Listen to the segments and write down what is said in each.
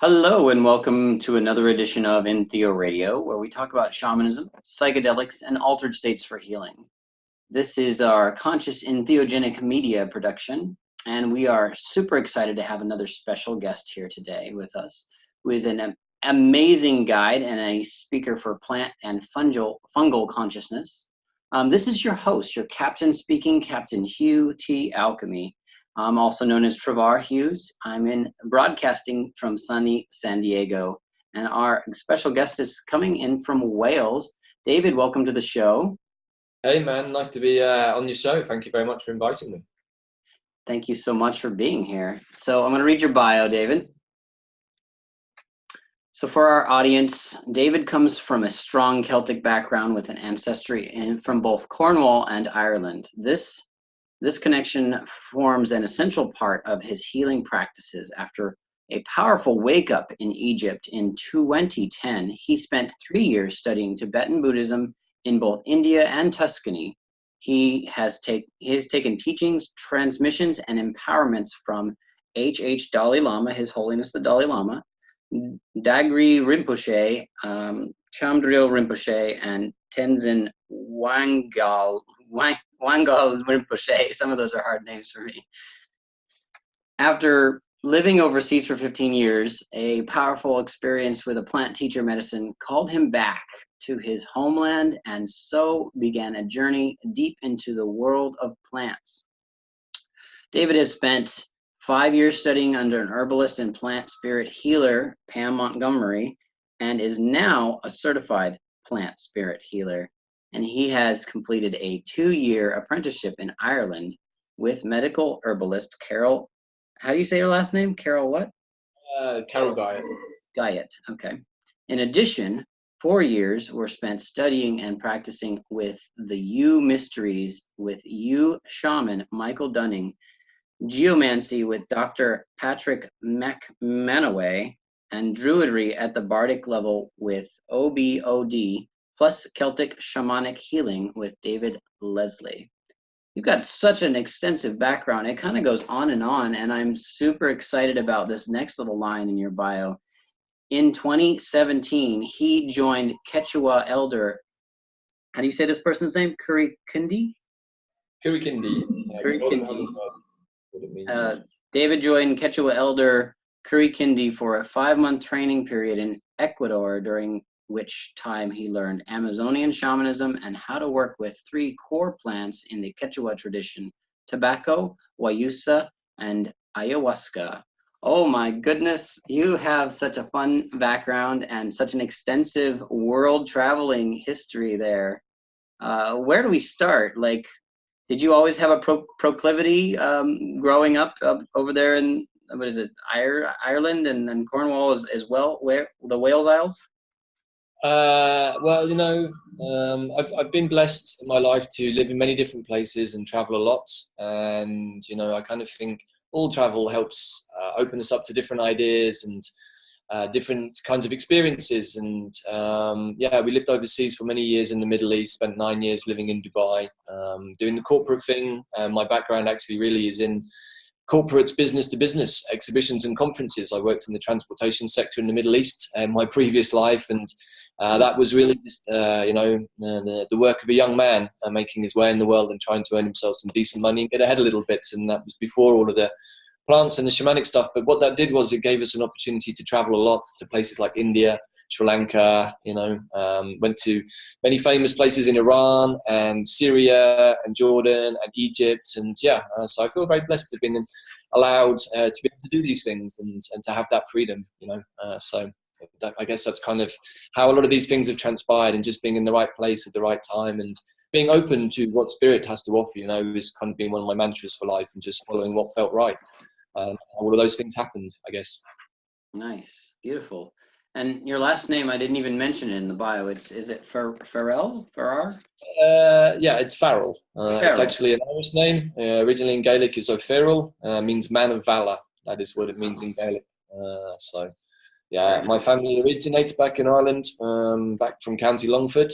Hello and welcome to another edition of Entheoradio, where we talk about shamanism, psychedelics, and altered states for healing. This is our conscious entheogenic media production, and we are super excited to have another special guest here today with us, who is an amazing guide and a speaker for plant and fungal consciousness. This is your host, your captain speaking, Captain Hugh T Alkemi. I'm also known as Travar Hughes. I'm in broadcasting from sunny San Diego, and our special guest is coming in from Wales. David, welcome to the show. Hey man, nice to be on your show. Thank you very much for inviting me. Thank you so much for being here. So I'm going to read your bio, David. So for our audience, David comes from a strong Celtic background with an ancestry from both Cornwall and Ireland. This connection forms an essential part of his healing practices. After a powerful wake-up in Egypt in 2010, he spent 3 years studying Tibetan Buddhism in both India and Tuscany. He has taken teachings, transmissions, and empowerments from Dalai Lama, His Holiness the Dalai Lama, Dagri Rinpoche, Chamtrul Rinpoche, and Tenzin Wangyal Rinpoche. Some of those are hard names for me. After living overseas for 15 years, a powerful experience with a plant teacher medicine called him back to his homeland, and so began a journey deep into the world of plants. David has spent 5 years studying under an herbalist and plant spirit healer, Pam Montgomery, and is now a certified plant spirit healer. And he has completed a 2-year apprenticeship in Ireland with medical herbalist Carol. How do you say your last name? Carol what? Carol Guyot. Guyot, okay. In addition, 4 years were spent studying and practicing with the U Mysteries with U Shaman Michael Dunning, Geomancy with Dr. Patrick McManaway, and Druidry at the Bardic level with OBOD, plus Celtic shamanic healing with David Leslie. You've got such an extensive background. It kind of goes on, and I'm super excited about this next little line in your bio. In 2017, he joined Quechua elder, how do you say this person's name? Kurikindi? Kurikindi. Kurikindi. David joined Quechua elder Kurikindi for a 5-month training period in Ecuador, during which time he learned Amazonian shamanism and how to work with 3 core plants in the Quechua tradition: tobacco, guayusa, and ayahuasca. Oh my goodness, you have such a fun background and such an extensive world traveling history there. Where do we start? Like, did you always have a proclivity growing up over there in, what is it, Ireland and Cornwall as well, where the Wales Isles? Well, you know, I've been blessed in my life to live in many different places and travel a lot. And, you know, I kind of think all travel helps open us up to different ideas and different kinds of experiences. And yeah, we lived overseas for many years in the Middle East, spent 9 years living in Dubai, doing the corporate thing. My background actually really is in corporate business to business exhibitions and conferences. I worked in the transportation sector in the Middle East in my previous life, and that was really just, you know, the work of a young man making his way in the world and trying to earn himself some decent money and get ahead a little bit. And that was before all of the plants and the shamanic stuff. But what that did was it gave us an opportunity to travel a lot to places like India, Sri Lanka, you know, went to many famous places in Iran and Syria and Jordan and Egypt. And yeah, so I feel very blessed to have been allowed to be able to do these things and to have that freedom, you know. So I guess that's kind of how a lot of these things have transpired, and just being in the right place at the right time and being open to what spirit has to offer, you know, is kind of been one of my mantras for life, and just following what felt right. All of those things happened, I guess. Nice, beautiful. And your last name, I didn't even mention it in the bio. Is it Ferrell? Ferrar? Yeah, it's Farrell. It's actually an Irish name. Originally in Gaelic is O'Farrell, means man of valor. That is what it means in Gaelic. So, yeah, my family originates back in Ireland, back from County Longford.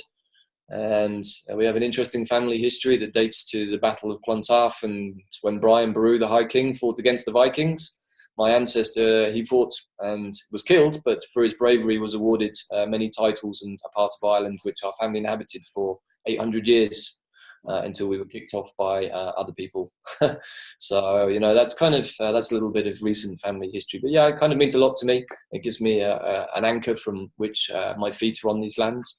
And we have an interesting family history that dates to the Battle of Clontarf, and when Brian Boru, the High King, fought against the Vikings. my ancestor, he fought and was killed, but for his bravery was awarded many titles and a part of Ireland which our family inhabited for 800 years until we were kicked off by other people. So, you know, that's kind of, that's a little bit of recent family history. But yeah, it kind of means a lot to me. It gives me an anchor from which my feet are on these lands.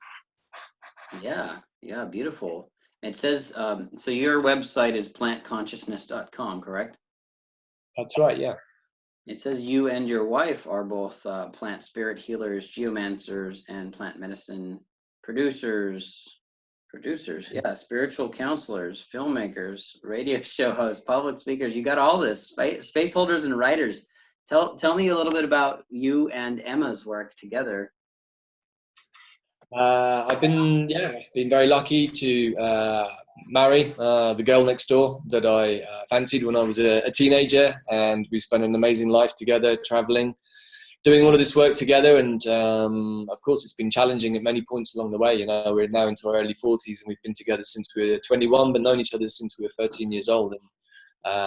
Yeah, yeah, beautiful. It says, so your website is plantconsciousness.com, correct? That's right, yeah. It says you and your wife are both plant spirit healers, geomancers, and plant medicine producers. Yeah, spiritual counselors, filmmakers, radio show hosts, public speakers. You got all this, space holders and writers. Tell me a little bit about you and Emma's work together. I've been very lucky to marry the girl next door that I fancied when I was a teenager, and we spent an amazing life together, traveling, doing all of this work together. And of course, it's been challenging at many points along the way. You know, we're now into our early 40s, and we've been together since we were 21, but known each other since we were 13 years old. And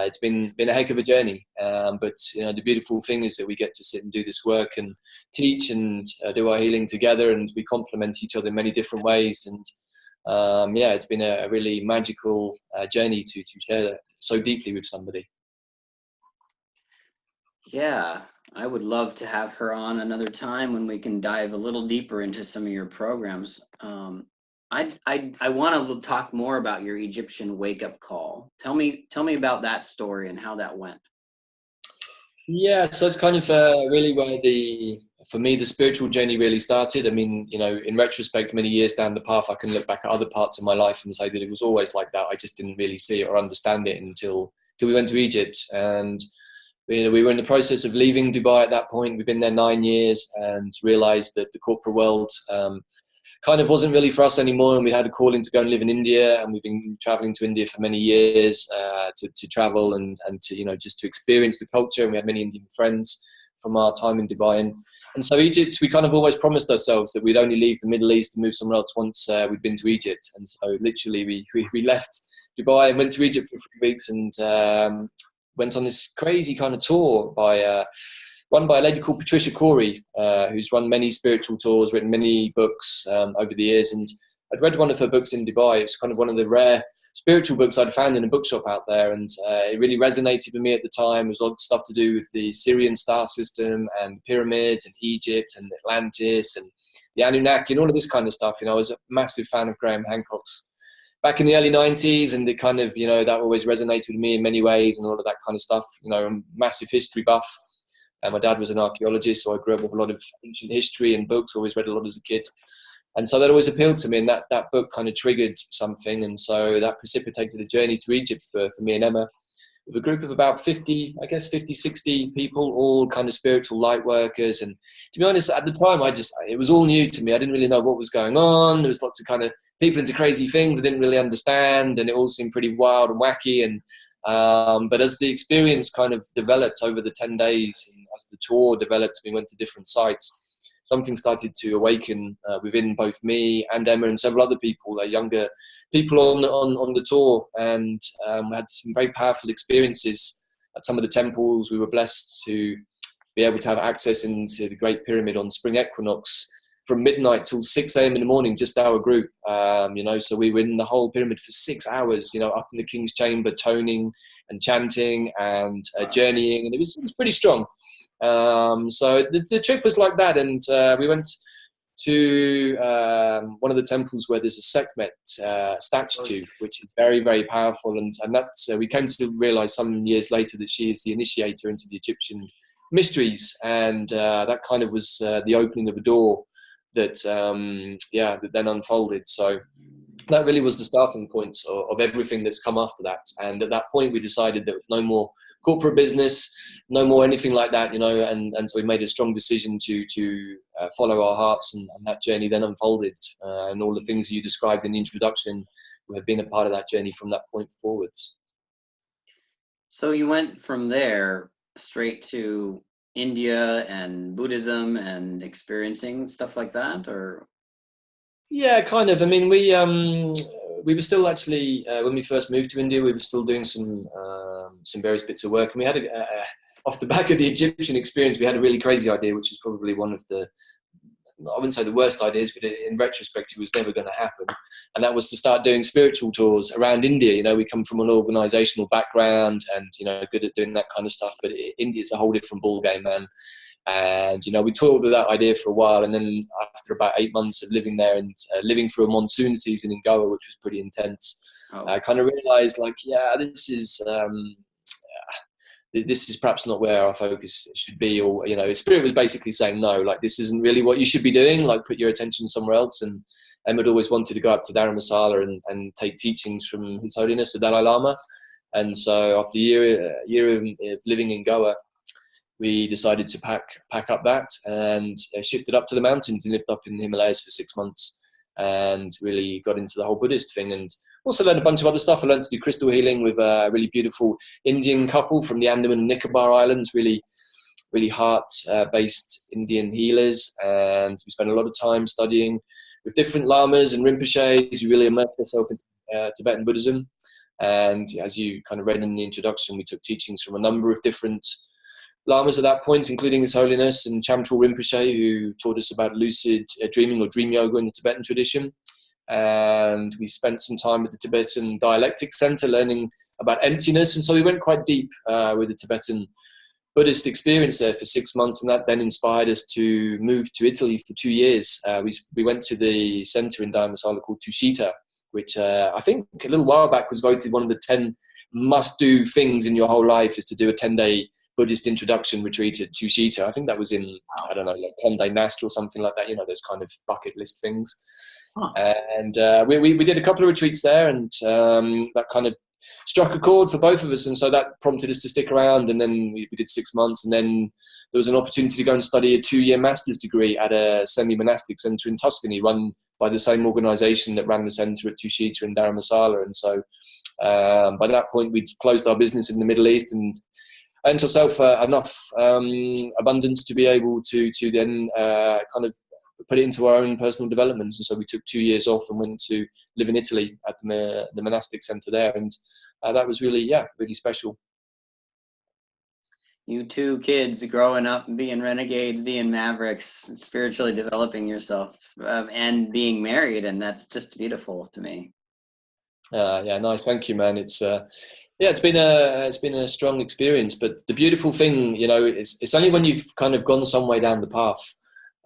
it's been a heck of a journey, but you know, the beautiful thing is that we get to sit and do this work and teach and do our healing together, and we complement each other in many different ways. And yeah, it's been a really magical journey to share so deeply with somebody. Yeah, I would love to have her on another time when we can dive a little deeper into some of your programs. I want to talk more about your Egyptian wake-up call. Tell me about that story and how that went. Yeah, so it's kind of really where for me, the spiritual journey really started. I mean, you know, in retrospect, many years down the path, I can look back at other parts of my life and say that it was always like that. I just didn't really see it or understand it until we went to Egypt. And you know, we were in the process of leaving Dubai at that point. We've been there 9 years and realized that the corporate world kind of wasn't really for us anymore, and we had a calling to go and live in India, and we've been traveling to India for many years to travel and to, you know, just to experience the culture. And we had many Indian friends from our time in Dubai, and so Egypt, we kind of always promised ourselves that we'd only leave the Middle East and move somewhere else once we'd been to Egypt. And so literally we left Dubai and went to Egypt for 3 weeks, and went on this crazy kind of tour run by a lady called Patricia Corey, who's run many spiritual tours, written many books over the years. And I'd read one of her books in Dubai. It's kind of one of the rare spiritual books I'd found in a bookshop out there. And it really resonated with me at the time. It was a lot of stuff to do with the Syrian star system and the pyramids and Egypt and Atlantis and the Anunnaki and all of this kind of stuff. You know, I was a massive fan of Graham Hancock's back in the early 90s, and it kind of, you know, that always resonated with me in many ways and all of that kind of stuff. You know, I'm a massive history buff. And my dad was an archaeologist, so I grew up with a lot of ancient history and books, always read a lot as a kid. And so that always appealed to me, and that book kind of triggered something. And so that precipitated a journey to Egypt for me and Emma, with a group of about 50, 60 people, all kind of spiritual light workers. And to be honest, at the time, it was all new to me. I didn't really know what was going on. There was lots of kind of people into crazy things I didn't really understand, and it all seemed pretty wild and wacky. And but as the experience kind of developed over the 10 days, and as the tour developed, we went to different sites, something started to awaken within both me and Emma and several other people, younger people on the tour, and we had some very powerful experiences at some of the temples. We were blessed to be able to have access into the Great Pyramid on spring equinox from midnight till 6 a.m. in the morning, just our group, you know, so we were in the whole pyramid for 6 hours, you know, up in the King's Chamber, toning and chanting and journeying, and it was pretty strong. So the trip was like that, and we went to one of the temples where there's a Sekhmet statue, which is very, very powerful, and that's we came to realize some years later that she is the initiator into the Egyptian mysteries, and that kind of was the opening of a door that that then unfolded. So that really was the starting point of everything that's come after that. And at that point, we decided that no more corporate business, no more anything like that, you know, and so we made a strong decision to follow our hearts, and that journey then unfolded. And all the things you described in the introduction have been a part of that journey from that point forwards. So you went from there straight to India and Buddhism and experiencing stuff like that, or? Yeah, kind of. I mean, we were still actually when we first moved to India, we were still doing some various bits of work, and we had off the back of the Egyptian experience, we had a really crazy idea, which is probably one of the, I wouldn't say the worst ideas, but in retrospect, it was never going to happen. And that was to start doing spiritual tours around India. You know, we come from an organizational background and, you know, good at doing that kind of stuff, but India's a whole different ballgame, man. And, you know, we toyed with that idea for a while. And then after about 8 months of living there and living through a monsoon season in Goa, which was pretty intense, I kind of realized, like, yeah, this is perhaps not where our focus should be. Or, you know, Spirit was basically saying, no, like, this isn't really what you should be doing. Like, put your attention somewhere else. And Emma had always wanted to go up to Dharamsala and take teachings from His Holiness, the Dalai Lama. And so after a year of living in Goa, we decided to pack up that and shifted up to the mountains and lived up in the Himalayas for 6 months and really got into the whole Buddhist thing. And also learned a bunch of other stuff. I learned to do crystal healing with a really beautiful Indian couple from the Andaman and Nicobar Islands, really, really heart-based Indian healers. And we spent a lot of time studying with different lamas and rinpoches. We really immersed ourselves in Tibetan Buddhism. And as you kind of read in the introduction, we took teachings from a number of different lamas at that point, including His Holiness and Chamtrul Rinpoche, who taught us about lucid dreaming or dream yoga in the Tibetan tradition. And we spent some time at the Tibetan Dialectic Center learning about emptiness. And so we went quite deep with the Tibetan Buddhist experience there for 6 months. And that then inspired us to move to Italy for 2 years. We went to the center in Dharamsala called Tushita, which I think a little while back was voted one of the 10 must-do things in your whole life is to do a 10-day Buddhist introduction retreat at Tushita. I think that was in, I don't know, like Condé Nast or something like that, you know, those kind of bucket list things. Huh. And we did a couple of retreats there, and that kind of struck a chord for both of us. And so that prompted us to stick around. And then we did 6 months. And then there was an opportunity to go and study a 2-year master's degree at a semi-monastic center in Tuscany, run by the same organization that ran the center at Tushita in Dharamsala. And so by that point, we'd closed our business in the Middle East and earned ourselves enough abundance to be able to then kind of put it into our own personal development. And so we took 2 years off and went to live in Italy at the monastic center there. And that was really, really special. You two kids growing up, being renegades, being mavericks, spiritually developing yourself and being married. And that's just beautiful to me. Yeah, nice. Thank you, man. It's been a strong experience, but the beautiful thing, you know, it's only when you've kind of gone some way down the path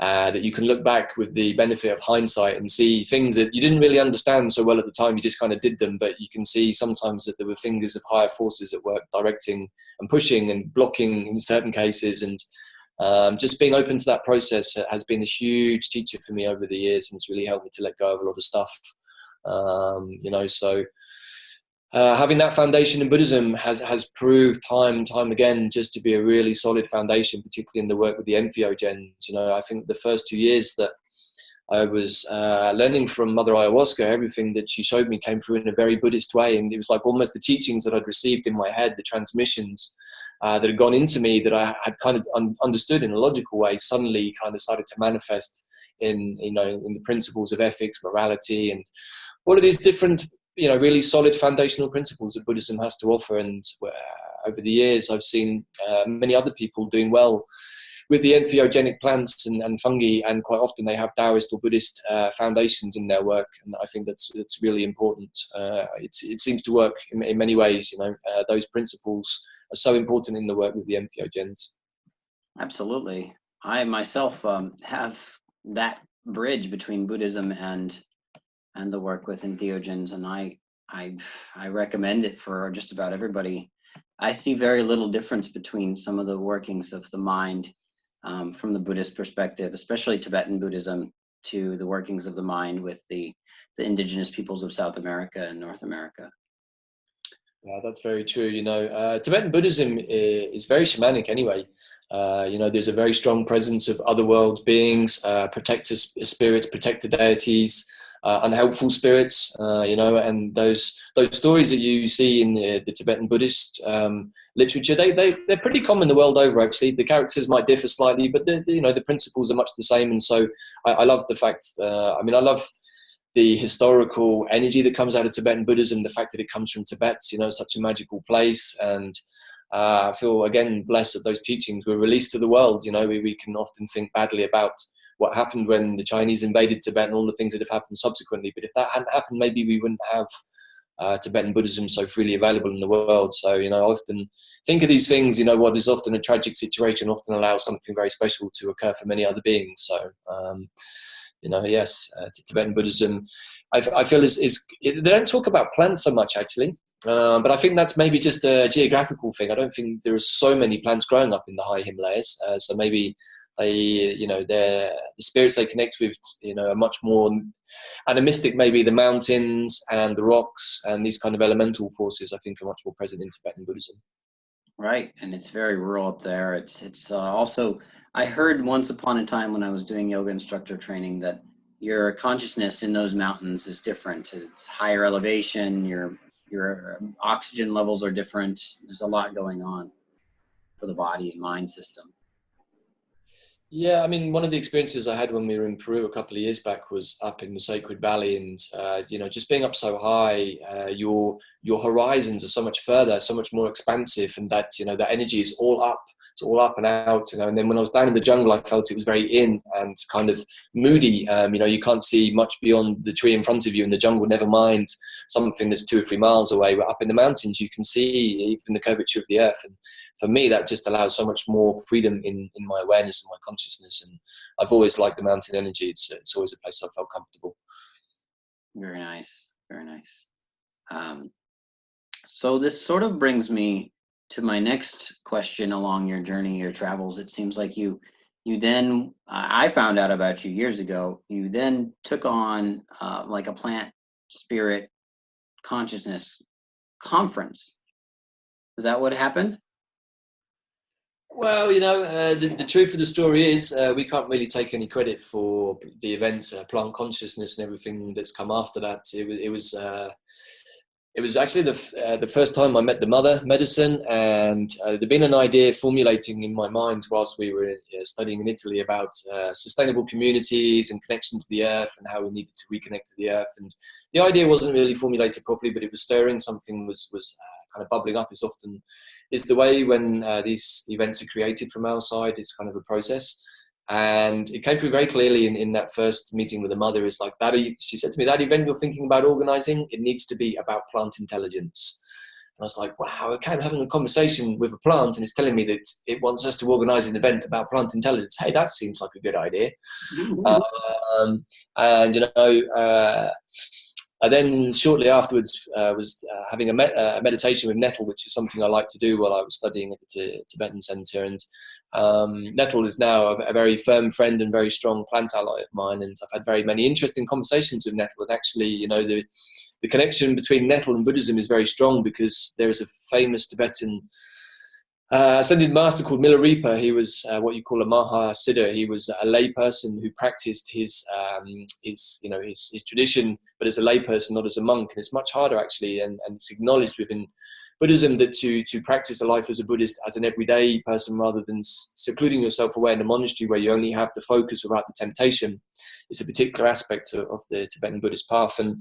that you can look back with the benefit of hindsight and see things that you didn't really understand so well at the time. You just kind of did them, but you can see sometimes that there were fingers of higher forces at work, directing and pushing and blocking in certain cases. And just being open to that process has been a huge teacher for me over the years, and it's really helped me to let go of a lot of stuff. You know, so having that foundation in Buddhism has proved time and time again just to be a really solid foundation, particularly in the work with the Entheogens. You know, I think the first 2 years that I was learning from Mother Ayahuasca, everything that she showed me came through in a very Buddhist way. And it was like almost the teachings that I'd received in my head, the transmissions that had gone into me that I had kind of understood in a logical way, suddenly kind of started to manifest in the principles of ethics, morality, and all of these different, you know, really solid foundational principles that Buddhism has to offer. And over the years, I've seen many other people doing well with the entheogenic plants and fungi, and quite often they have Taoist or Buddhist foundations in their work. And I think that's really important. It seems to work in many ways. You know, those principles are so important in the work with the entheogens. Absolutely. I myself have that bridge between Buddhism and the work with entheogens, and I recommend it for just about everybody. I see very little difference between some of the workings of the mind from the Buddhist perspective, especially Tibetan Buddhism, to the workings of the mind with the indigenous peoples of South America and North America. Yeah, that's very true. You know, Tibetan Buddhism is very shamanic anyway. You know, there's a very strong presence of otherworld beings, protector spirits, protector deities, unhelpful spirits, you know, and those stories that you see in the Tibetan Buddhist literature, they're pretty common the world over. Actually, the characters might differ slightly, but the principles are much the same. And so I love the fact. I love the historical energy that comes out of Tibetan Buddhism, the fact that it comes from Tibet, you know, such a magical place, and I feel again blessed that those teachings were released to the world. You know, we can often think badly about what happened when the Chinese invaded Tibet and all the things that have happened subsequently. But if that hadn't happened, maybe we wouldn't have Tibetan Buddhism so freely available in the world. So, you know, I often think of these things, you know, what is often a tragic situation often allows something very special to occur for many other beings. So, you know, yes, Tibetan Buddhism, I feel they don't talk about plants so much, actually. But I think that's maybe just a geographical thing. I don't think there are so many plants growing up in the high Himalayas. So maybe you know, the spirits they connect with, you know, are much more animistic. Maybe the mountains and the rocks and these kind of elemental forces, I think, are much more present in Tibetan Buddhism. Right, and it's very rural up there. It's also, I heard once upon a time when I was doing yoga instructor training that your consciousness in those mountains is different. It's higher elevation. Your oxygen levels are different. There's a lot going on for the body and mind system. Yeah, I mean, one of the experiences I had when we were in Peru a couple of years back was up in the Sacred Valley, and you know, just being up so high, your horizons are so much further, so much more expansive, and that, you know, that energy is all up. It's all up and out, you know. And then when I was down in the jungle, I felt it was very in and kind of moody. You know, you can't see much beyond the tree in front of you in the jungle, never mind something that's 2 or 3 miles away. But up in the mountains, you can see even the curvature of the earth. And for me, that just allows so much more freedom in my awareness and my consciousness. And I've always liked the mountain energy. It's always a place I felt comfortable. Very nice, very nice. So this sort of brings me to my next question along your journey, your travels. It seems like you then, I found out about you years ago, you then took on like a plant spirit consciousness conference. Is that what happened? Well, you know, the truth of the story is we can't really take any credit for the event, plant consciousness and everything that's come after that. It was actually the first time I met the mother medicine, and there'd been an idea formulating in my mind whilst we were studying in Italy about sustainable communities and connection to the earth and how we needed to reconnect to the earth. And the idea wasn't really formulated properly, but it was stirring. Something was kind of bubbling up. It's often is the way when these events are created from our side. It's kind of a process. And it came through very clearly in that first meeting with the mother. Is like, that she said to me, that event you're thinking about organizing, it needs to be about plant intelligence. And I was like, wow, okay, I'm having a conversation with a plant and it's telling me that it wants us to organize an event about plant intelligence. Hey, that seems like a good idea. And, you know, I then shortly afterwards was having a meditation with Nettle, which is something I like to do while I was studying at the Tibetan Center. And Nettle is now a very firm friend and very strong plant ally of mine, and I've had very many interesting conversations with Nettle. And actually, you know, the connection between Nettle and Buddhism is very strong, because there is a famous Tibetan ascended master called Milarepa. He was what you call a Maha Siddha. He was a lay person who practiced his tradition, but as a lay person, not as a monk. And it's much harder actually, and it's acknowledged within Buddhism that to practice a life as a Buddhist as an everyday person, rather than secluding yourself away in a monastery where you only have the focus without the temptation, is a particular aspect of the Tibetan Buddhist path. And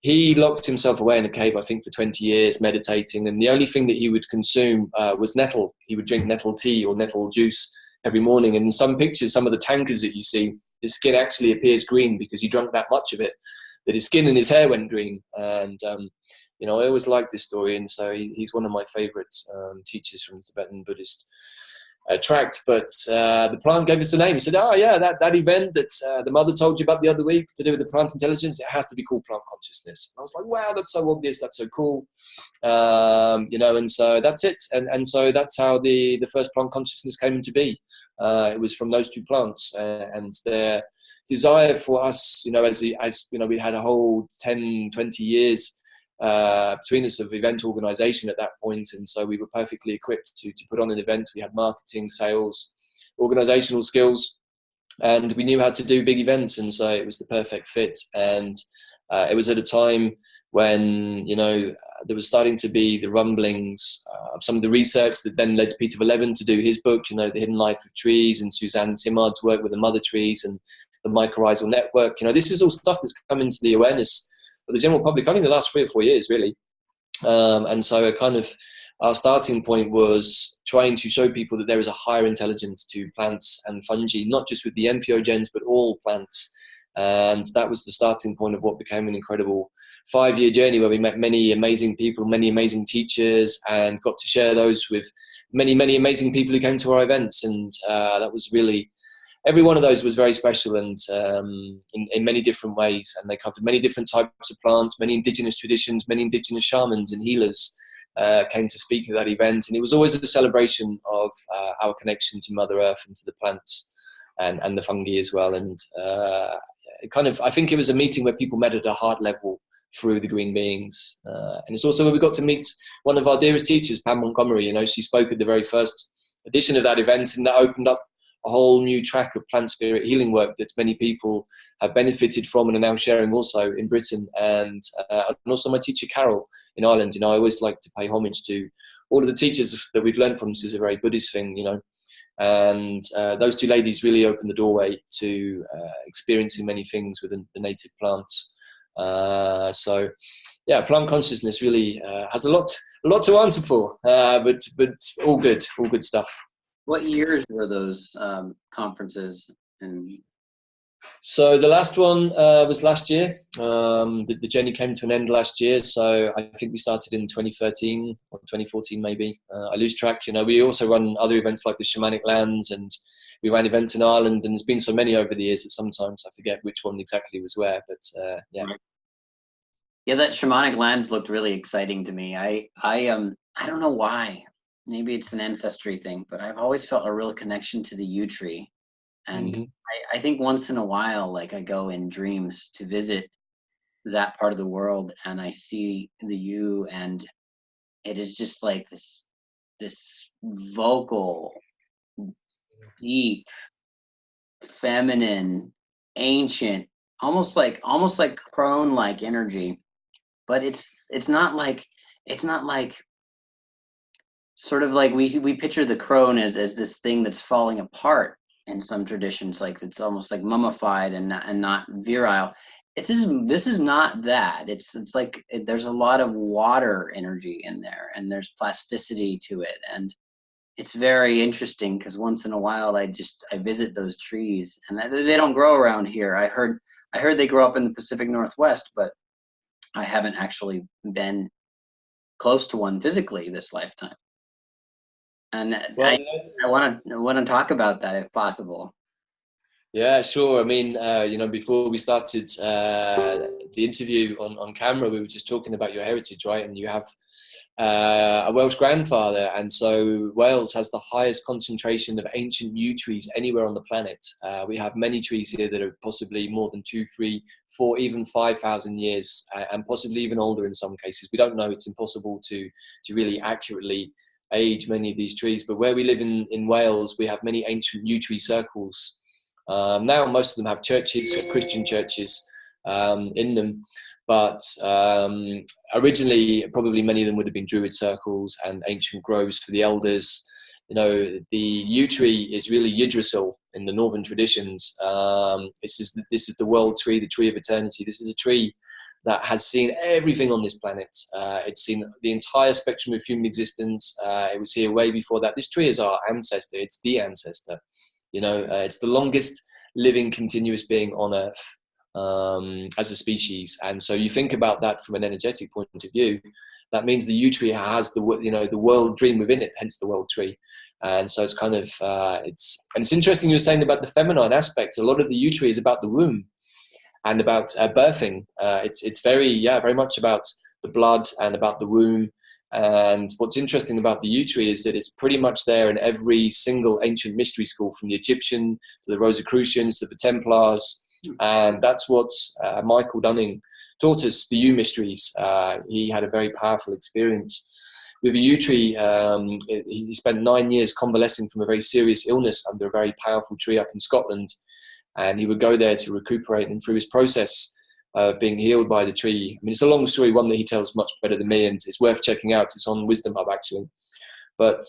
he locked himself away in a cave, I think, for 20 years, meditating. And the only thing that he would consume was nettle. He would drink nettle tea or nettle juice every morning. And in some pictures, some of the tankards that you see, his skin actually appears green because he drank that much of it, that his skin and his hair went green. And you know, I always liked this story, and so he's one of my favorite teachers from the Tibetan Buddhist tract. But the plant gave us a name. He said, oh yeah, that event that the mother told you about the other week to do with the plant intelligence, it has to be called plant consciousness. And I was like, wow, that's so obvious, that's so cool. You know, and so that's it. And so that's how the first plant consciousness came into be. It was from those two plants, and their desire for us, you know, as you know, we had a whole 10, 20 years between us of event organization at that point, and so we were perfectly equipped to put on an event. We had marketing, sales, organizational skills, and we knew how to do big events, and so it was the perfect fit. And it was at a time when, you know, there was starting to be the rumblings of some of the research that then led Peter Verleben to do his book, you know, The Hidden Life of Trees, and Suzanne Simard's work with the mother trees and the mycorrhizal network. You know, this is all stuff that's come into the awareness of the general public only in the last 3 or 4 years, really. And so our starting point was trying to show people that there is a higher intelligence to plants and fungi, not just with the entheogens, but all plants. And that was the starting point of what became an incredible 5-year journey where we met many amazing people, many amazing teachers, and got to share those with many, many amazing people who came to our events. And that was really, every one of those was very special, and in many different ways. And they covered many different types of plants, many indigenous traditions, many indigenous shamans and healers came to speak at that event. And it was always a celebration of our connection to Mother Earth and to the plants and the fungi as well. And it kind of, I think it was a meeting where people met at a heart level through the green beings. And it's also where we got to meet one of our dearest teachers, Pam Montgomery. You know, she spoke at the very first edition of that event, and that opened up a whole new track of plant spirit healing work that many people have benefited from and are now sharing also in Britain. And also my teacher, Carol, in Ireland. You know, I always like to pay homage to all of the teachers that we've learned from. This is a very Buddhist thing, you know. And those two ladies really opened the doorway to experiencing many things within the native plants. So yeah, plant consciousness really has a lot to answer for, but all good stuff. What years were those conferences? So the last one was last year. The journey came to an end last year. So I think we started in 2013 or 2014 maybe. I lose track. You know, we also run other events like the Shamanic Lands, and we ran events in Ireland, and there's been so many over the years that sometimes I forget which one exactly was where. But yeah. Yeah, that Shamanic Lands looked really exciting to me. I don't know why. Maybe it's an ancestry thing, but I've always felt a real connection to the yew tree. And I think once in a while, like I go in dreams to visit that part of the world, and I see the yew, and it is just like this vocal, deep, feminine, ancient, almost like crone-like energy. But it's not like sort of like we picture the crone as this thing that's falling apart in some traditions, like it's almost like mummified and not virile. This is not that. It's like there's a lot of water energy in there, and there's plasticity to it, and it's very interesting because once in a while I visit those trees, and they don't grow around here. I heard they grow up in the Pacific Northwest, but I haven't actually been close to one physically this lifetime. And well, I want to talk about that if possible. Yeah, sure. I mean, you know, before we started the interview on camera, we were just talking about your heritage, right? And you have a Welsh grandfather, and so Wales has the highest concentration of ancient yew trees anywhere on the planet. We have many trees here that are possibly more than 2, 3, 4, even 5,000 years, and possibly even older in some cases. We don't know. It's impossible to really accurately age many of these trees. But where we live in Wales, we have many ancient yew tree circles. Now most of them have churches, Christian churches in them. But originally, probably many of them would have been Druid circles and ancient groves for the elders. You know, the yew tree is really Yggdrasil in the northern traditions. This is the world tree, the tree of eternity. This is a tree that has seen everything on this planet. It's seen the entire spectrum of human existence. It was here way before that. This tree is our ancestor. It's the ancestor. You know, it's the longest living continuous being on Earth as a species. And so you think about that from an energetic point of view, that means the yew tree has the world dream within it, hence the world tree. And so it's kind of, it's interesting you were saying about the feminine aspect. A lot of the yew tree is about the womb and about birthing. It's very much about the blood and about the womb. And what's interesting about the yew tree is that it's pretty much there in every single ancient mystery school, from the Egyptian to the Rosicrucians to the Templars. And that's what Michael Dunning taught us, the yew mysteries. He had a very powerful experience with a yew tree. He spent 9 years convalescing from a very serious illness under a very powerful tree up in Scotland. And he would go there to recuperate, and through his process of being healed by the tree. I mean, it's a long story, one that he tells much better than me, and it's worth checking out. It's on Wisdom Hub, actually. But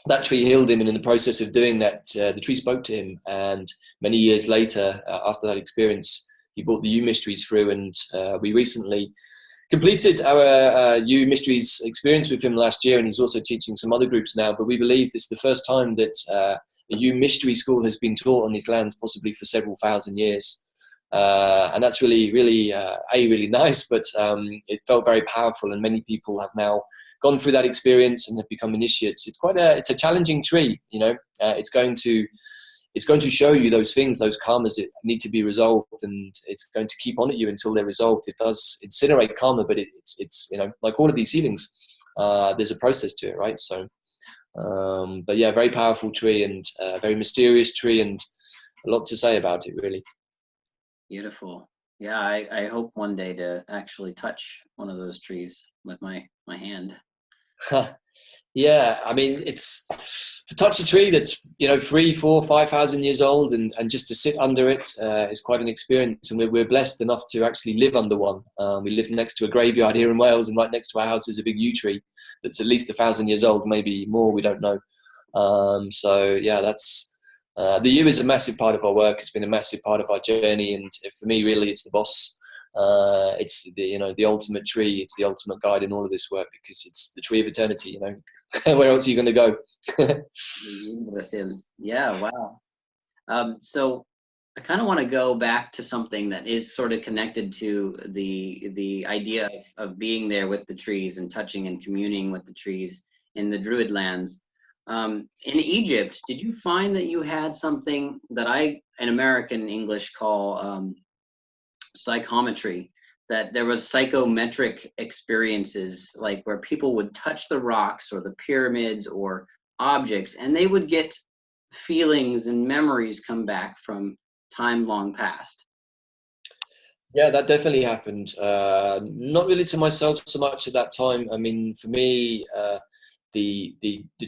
that tree healed him, and in the process of doing that, the tree spoke to him. And many years later, after that experience, he brought the yew mysteries through, and we recently completed our U Mysteries experience with him last year, and he's also teaching some other groups now. But we believe this is the first time that a U Mystery school has been taught on these lands, possibly for several thousand years. And that's really, really, really nice, but it felt very powerful, and many people have now gone through that experience and have become initiates. It's a challenging tree, you know. It's going to show you those things, those karmas that need to be resolved, and it's going to keep on at you until they're resolved. It does incinerate karma, but it's you know, like all of these healings, there's a process to it, right? So, but yeah, very powerful tree, and very mysterious tree, and a lot to say about it, really. Beautiful. Yeah, I hope one day to actually touch one of those trees with my hand. Yeah, I mean, it's to touch a tree that's, you know, 3, 4, 5,000 years old, and just to sit under it is quite an experience. And we're blessed enough to actually live under one. We live next to a graveyard here in Wales, and right next to our house is a big yew tree that's at least 1,000 years old, maybe more, we don't know. So yeah, that's the yew is a massive part of our work. It's been a massive part of our journey, and for me, really, it's the boss. It's the, you know, the ultimate tree. It's the ultimate guide in all of this work, because it's the tree of eternity. You know, where else are you going to go? Yeah, wow. So I kind of want to go back to something that is sort of connected to the idea of being there with the trees and touching and communing with the trees in the Druid lands. In Egypt, did you find that you had something that I, in American English, call psychometry, that there was psychometric experiences, like where people would touch the rocks or the pyramids or objects, and they would get feelings and memories come back from time long past? Yeah, that definitely happened. Not really to myself so much at that time. I mean, for me, the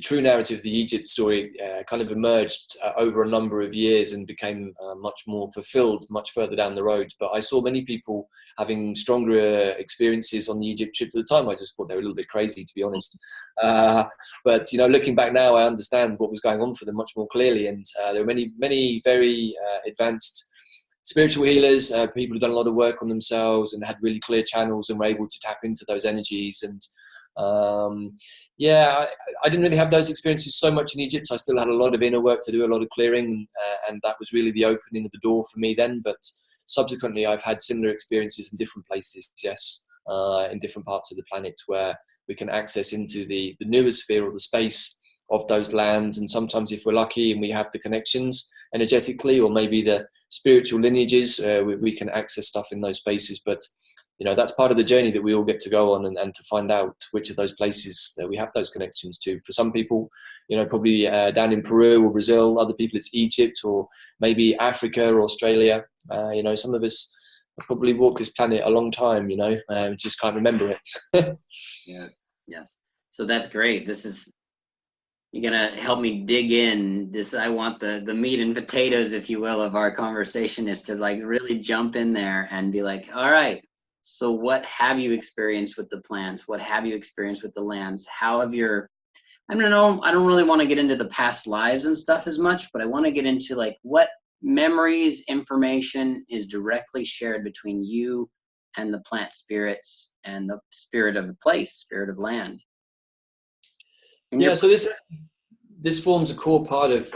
true narrative of the Egypt story kind of emerged over a number of years and became much more fulfilled much further down the road. But I saw many people having stronger experiences on the Egypt trip at the time. I just thought they were a little bit crazy, to be honest. But you know, looking back now, I understand what was going on for them much more clearly. And there were many very advanced spiritual healers, people who've done a lot of work on themselves and had really clear channels and were able to tap into those energies. And yeah, I didn't really have those experiences so much in Egypt. I still had a lot of inner work to do, a lot of clearing, and that was really the opening of the door for me then. But subsequently, I've had similar experiences in different places, yes, in different parts of the planet, where we can access into the noosphere or the space of those lands. And sometimes, if we're lucky and we have the connections energetically, or maybe the spiritual lineages, we can access stuff in those spaces. But you know, that's part of the journey that we all get to go on, and to find out which of those places that we have those connections to. For some people, you know, probably down in Peru or Brazil. Other people, it's Egypt, or maybe Africa or Australia. You know, some of us have probably walked this planet a long time, you know, just can't remember it. Yes. So that's great. You're going to help me dig in. I want the meat and potatoes, if you will, of our conversation, is to like really jump in there and be like, all right, so what have you experienced with the plants? What have you experienced with the lands? How have I don't really want to get into the past lives and stuff as much, but I want to get into like what memories, information is directly shared between you and the plant spirits and the spirit of the place, spirit of land. Yeah, so this forms a core part of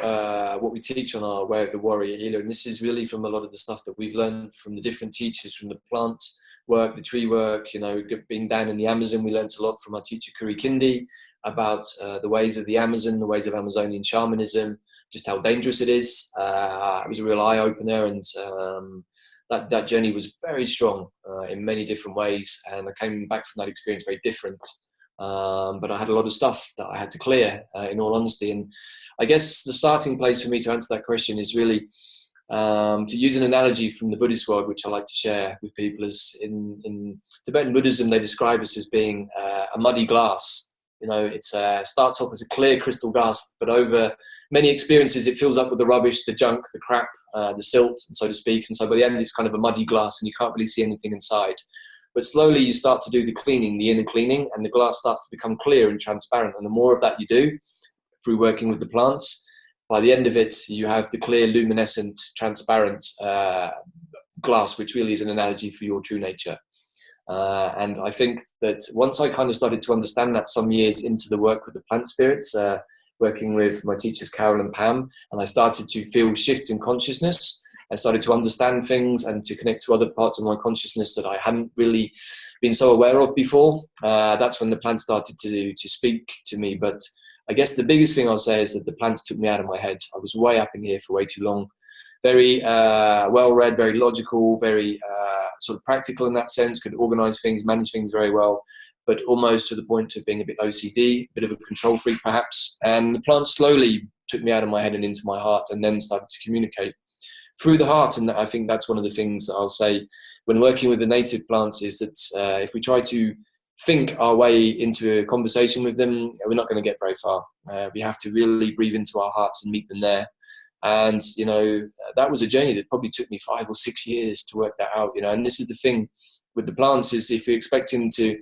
what we teach on our Way of the Warrior Healer, and this is really from a lot of the stuff that we've learned from the different teachers, from the plant work, the tree work. You know, being down in the Amazon, we learned a lot from our teacher Kurikindi about the ways of the Amazon, the ways of Amazonian shamanism, just how dangerous it is. It was a real eye-opener, and that journey was very strong in many different ways, and I came back from that experience very different. But I had a lot of stuff that I had to clear, in all honesty. And I guess the starting place for me to answer that question is really to use an analogy from the Buddhist world, which I like to share with people. Is in Tibetan Buddhism, they describe us as being a muddy glass. You know, it starts off as a clear crystal glass, but over many experiences, it fills up with the rubbish, the junk, the crap, the silt, so to speak. And so by the end, it's kind of a muddy glass, and you can't really see anything inside. But slowly you start to do the cleaning, the inner cleaning, and the glass starts to become clear and transparent. And the more of that you do through working with the plants, by the end of it, you have the clear, luminescent, transparent glass, which really is an analogy for your true nature. And I think that once I kind of started to understand that some years into the work with the plant spirits, working with my teachers Carol and Pam, and I started to feel shifts in consciousness. I started to understand things and to connect to other parts of my consciousness that I hadn't really been so aware of before. That's when the plants started to speak to me. But I guess the biggest thing I'll say is that the plants took me out of my head. I was way up in here for way too long. Very well-read, very logical, very sort of practical in that sense, could organize things, manage things very well, but almost to the point of being a bit OCD, a bit of a control freak perhaps. And the plants slowly took me out of my head and into my heart, and then started to communicate through the heart. And I think that's one of the things that I'll say when working with the native plants is that if we try to think our way into a conversation with them, we're not going to get very far. We have to really breathe into our hearts and meet them there. And, you know, that was a journey that probably took me 5 or 6 years to work that out, you know. And this is the thing with the plants, is if you're expecting to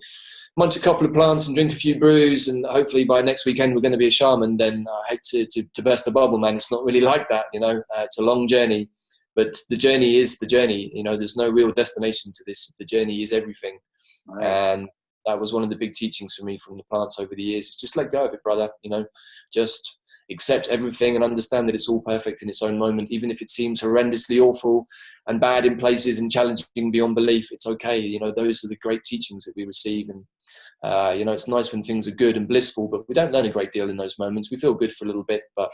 munch a couple of plants and drink a few brews and hopefully by next weekend we're going to be a shaman, then I hate to burst the bubble, man. It's not really like that, you know. It's a long journey, but the journey is the journey. You know, there's no real destination to this. The journey is everything. Right. And that was one of the big teachings for me from the plants over the years. It's just let go of it, brother. You know, just accept everything and understand that it's all perfect in its own moment. Even if it seems horrendously awful and bad in places and challenging beyond belief, it's okay. You know, those are the great teachings that we receive. And, you know, it's nice when things are good and blissful, but we don't learn a great deal in those moments. We feel good for a little bit, but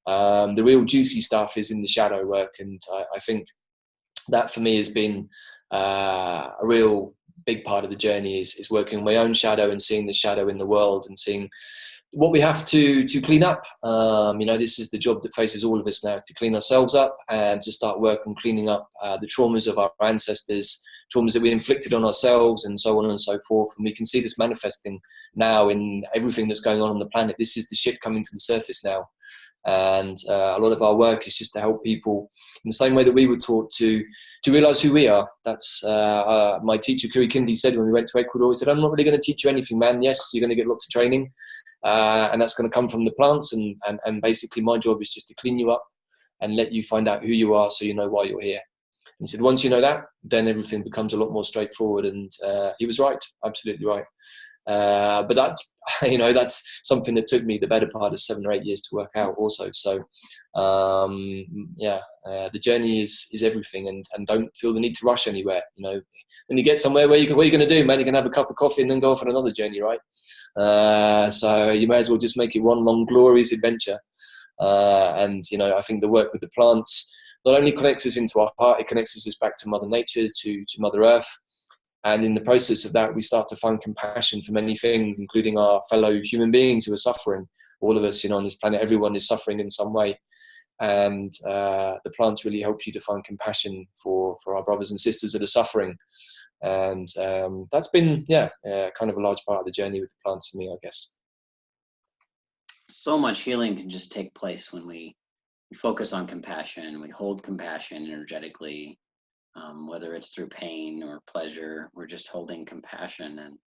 the real juicy stuff is in the shadow work. And I think that for me has been a real big part of the journey is working on my own shadow and seeing the shadow in the world and seeing what we have to clean up. You know, this is the job that faces all of us now, is to clean ourselves up and to start work on cleaning up the traumas of our ancestors, traumas that we inflicted on ourselves and so on and so forth. And we can see this manifesting now in everything that's going on the planet. This is the shit coming to the surface now. And a lot of our work is just to help people in the same way that we were taught to realize who we are. That's my teacher Kuri Kindi said when we went to Ecuador. He said, I'm not really going to teach you anything, man. Yes, you're going to get lots of training, and that's going to come from the plants, and basically my job is just to clean you up and let you find out who you are so you know why you're here. And he said, once you know that, then everything becomes a lot more straightforward. And he was right, absolutely right. But that, you know, that's something that took me the better part of 7 or 8 years to work out also. So the journey is everything, and don't feel the need to rush anywhere. You know, when you get somewhere, what are you going to do, man? You can have a cup of coffee and then go off on another journey, right? So you may as well just make it one long glorious adventure. And you know, I think the work with the plants not only connects us into our heart, it connects us back to Mother Nature, to Mother Earth. And in the process of that, we start to find compassion for many things, including our fellow human beings who are suffering. All of us, you know, on this planet, everyone is suffering in some way. And the plants really help you to find compassion for our brothers and sisters that are suffering. And that's been, kind of a large part of the journey with the plants for me, I guess. So much healing can just take place when we focus on compassion, we hold compassion energetically. Whether it's through pain or pleasure, we're just holding compassion,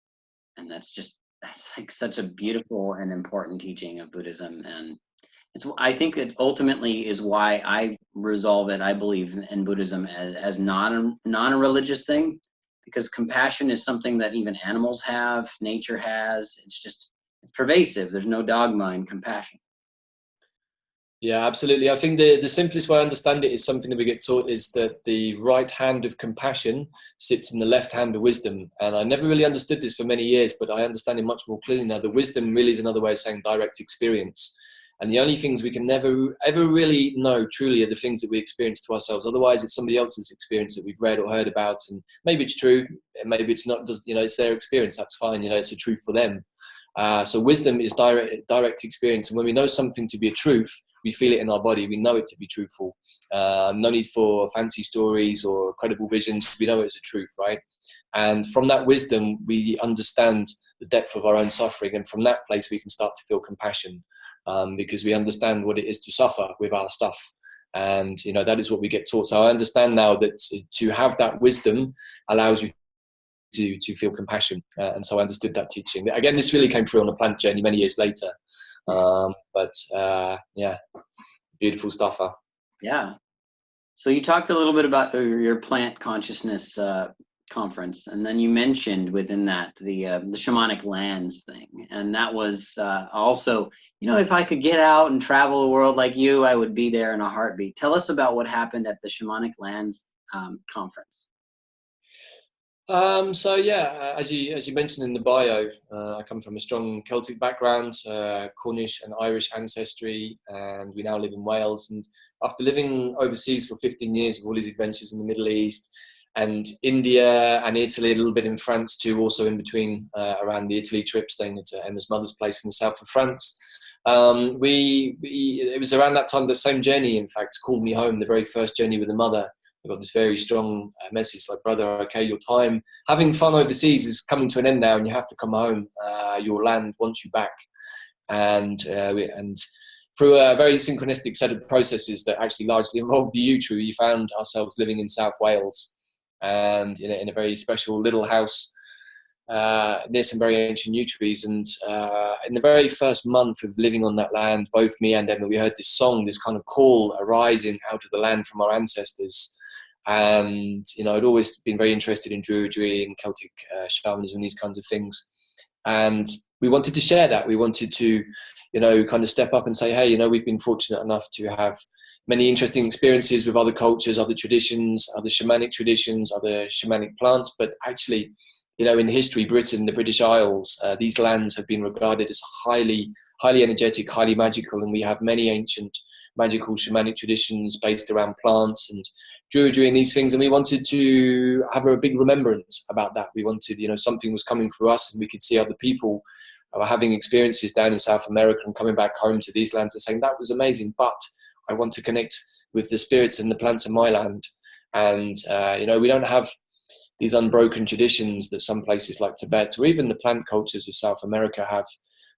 and that's like such a beautiful and important teaching of Buddhism. And I think it ultimately is why I resolve it. I believe in Buddhism as not a religious thing, because compassion is something that even animals have, nature has. It's pervasive. There's no dogma in compassion. Yeah, absolutely. I think the simplest way I understand it is something that we get taught is that the right hand of compassion sits in the left hand of wisdom. And I never really understood this for many years, but I understand it much more clearly now. The wisdom really is another way of saying direct experience. And the only things we can never, ever really know truly are the things that we experience to ourselves. Otherwise, it's somebody else's experience that we've read or heard about. And maybe it's true, maybe it's not, you know, it's their experience. That's fine. You know, it's a truth for them. So wisdom is direct experience. And when we know something to be a truth, we feel it in our body. We know it to be truthful. No need for fancy stories or credible visions. We know it's a truth, right? And from that wisdom, we understand the depth of our own suffering. And from that place, we can start to feel compassion because we understand what it is to suffer with our stuff. And, you know, that is what we get taught. So I understand now that to have that wisdom allows you to feel compassion. And so I understood that teaching. Again, this really came through on a plant journey many years later. Beautiful stuff. Yeah. So you talked a little bit about your plant consciousness conference, and then you mentioned within that the Shamanic Lands thing, and that was also, you know, if I could get out and travel the world like you, I would be there in a heartbeat. Tell us about what happened at the Shamanic Lands conference. So yeah, as you mentioned in the bio, I come from a strong Celtic background, Cornish and Irish ancestry, and we now live in Wales. And after living overseas for 15 years with all these adventures in the Middle East and India and Italy, a little bit in France too, also in between around the Italy trip, staying at Emma's mother's place in the south of France. It was around that time, the same journey, in fact, called me home, the very first journey with a mother. I got this very strong message like, brother, okay, your time having fun overseas is coming to an end now, and you have to come home. Your land wants you back. And through a very synchronistic set of processes that actually largely involved the U-Tree, we found ourselves living in South Wales, and in a very special little house near some very ancient yew trees. And in the very first month of living on that land, both me and Emma, we heard this song, this kind of call arising out of the land from our ancestors. And I'd always been very interested in Druidry and Celtic shamanism, these kinds of things, and we wanted to share that. We wanted to kind of step up and say, hey, we've been fortunate enough to have many interesting experiences with other cultures, other traditions, other shamanic traditions, other shamanic plants. But actually, in history, Britain, the British Isles, these lands have been regarded as highly energetic, highly magical, and we have many ancient magical shamanic traditions based around plants and Druidry and these things. And we wanted to have a big remembrance about that. We wanted, something was coming through us, and we could see other people were having experiences down in South America and coming back home to these lands and saying, that was amazing, but I want to connect with the spirits and the plants of my land. And, we don't have these unbroken traditions that some places like Tibet or even the plant cultures of South America have.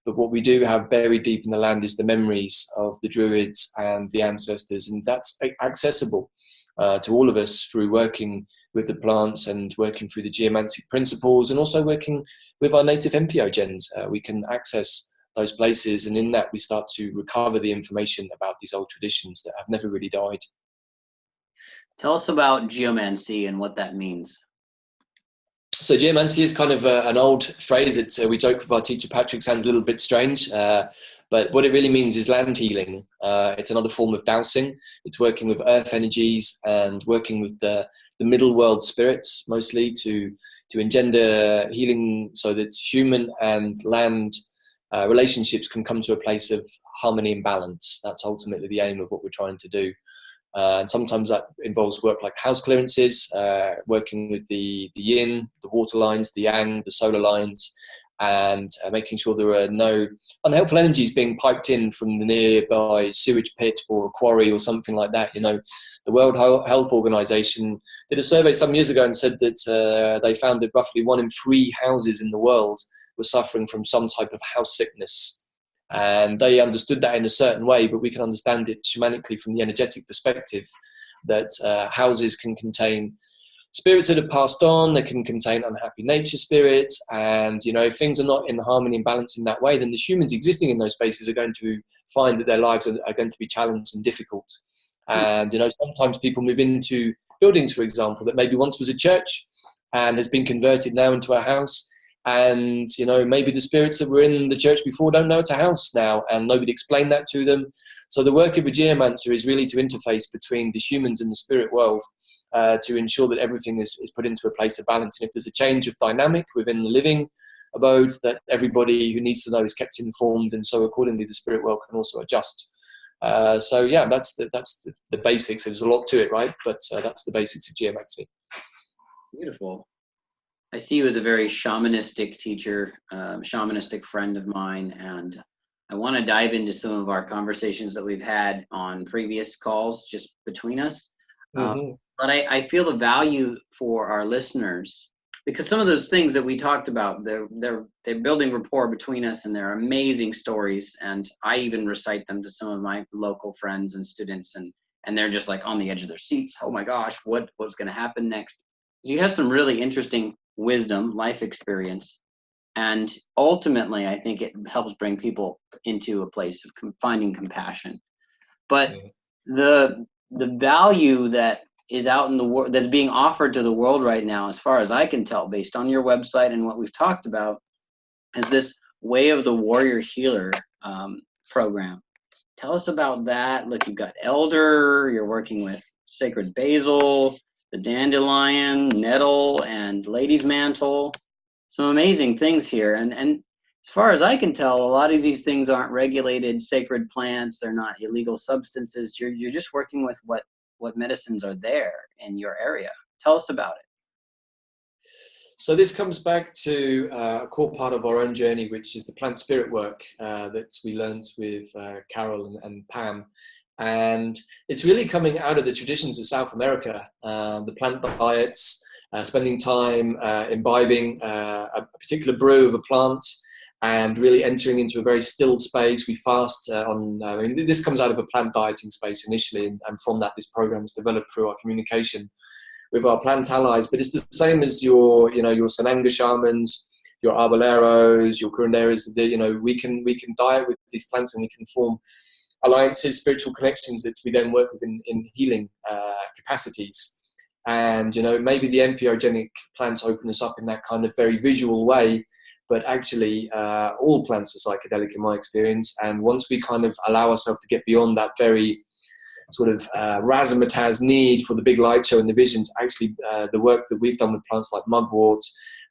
But what we do have buried deep in the land is the memories of the Druids and the ancestors. And that's accessible to all of us through working with the plants and working through the geomancy principles, and also working with our native Entheogens. We can access those places, and in that we start to recover the information about these old traditions that have never really died. Tell us about geomancy and what that means. So geomancy is kind of an old phrase that we joke with our teacher Patrick, sounds a little bit strange, but what it really means is land healing. It's another form of dowsing. It's working with earth energies and working with the middle world spirits, mostly to engender healing so that human and land relationships can come to a place of harmony and balance. That's ultimately the aim of what we're trying to do. And sometimes that involves work like house clearances, working with the yin, the water lines, the yang, the solar lines, and making sure there are no unhelpful energies being piped in from the nearby sewage pit or a quarry or something like that. The World Health Organization did a survey some years ago and said that they found that roughly 1 in 3 houses in the world were suffering from some type of house sickness. And they understood that in a certain way, but we can understand it shamanically from the energetic perspective, that houses can contain spirits that have passed on, they can contain unhappy nature spirits, and if things are not in harmony and balance in that way, then the humans existing in those spaces are going to find that their lives are going to be challenged and difficult. And sometimes people move into buildings, for example, that maybe once was a church and has been converted now into a house. And, maybe the spirits that were in the church before don't know it's a house now, and nobody explained that to them. So the work of a geomancer is really to interface between the humans and the spirit world to ensure that everything is put into a place of balance. And if there's a change of dynamic within the living abode, that everybody who needs to know is kept informed, and so accordingly the spirit world can also adjust. So yeah, that's the basics. There's a lot to it, right? But that's the basics of geomancy. Beautiful. I see you as a very shamanistic teacher, shamanistic friend of mine, and I want to dive into some of our conversations that we've had on previous calls just between us. But I feel the value for our listeners, because some of those things that we talked about, they're building rapport between us, and they're amazing stories. And I even recite them to some of my local friends and students, and they're just like on the edge of their seats. Oh my gosh, what's going to happen next? You have some really interesting wisdom, life experience, and ultimately I think it helps bring people into a place of finding compassion. But the value that is out in the world, that's being offered to the world right now, as far as I can tell, based on your website and what we've talked about, is this Way of the Warrior Healer program. Tell us about that. Look, you've got elder, you're working with sacred basil, the dandelion, nettle, and lady's mantle. Some amazing things here. And as far as I can tell, a lot of these things aren't regulated sacred plants. They're not illegal substances. You're just working with what medicines are there in your area. Tell us about it. So this comes back to a core part of our own journey, which is the plant spirit work that we learned with Carol and Pam. And it's really coming out of the traditions of South America, the plant diets, spending time imbibing a particular brew of a plant and really entering into a very still space. We fast this comes out of a plant dieting space initially, and from that this program is developed through our communication with our plant allies. But it's the same as your Sananga shamans, your arbaleros, your curanderos. We can diet with these plants, and we can form alliances, spiritual connections that we then work with in healing capacities. And maybe the entheogenic plants open us up in that kind of very visual way, but actually all plants are psychedelic in my experience. And once we kind of allow ourselves to get beyond that very sort of razzmatazz need for the big light show and the visions, actually the work that we've done with plants like mugwort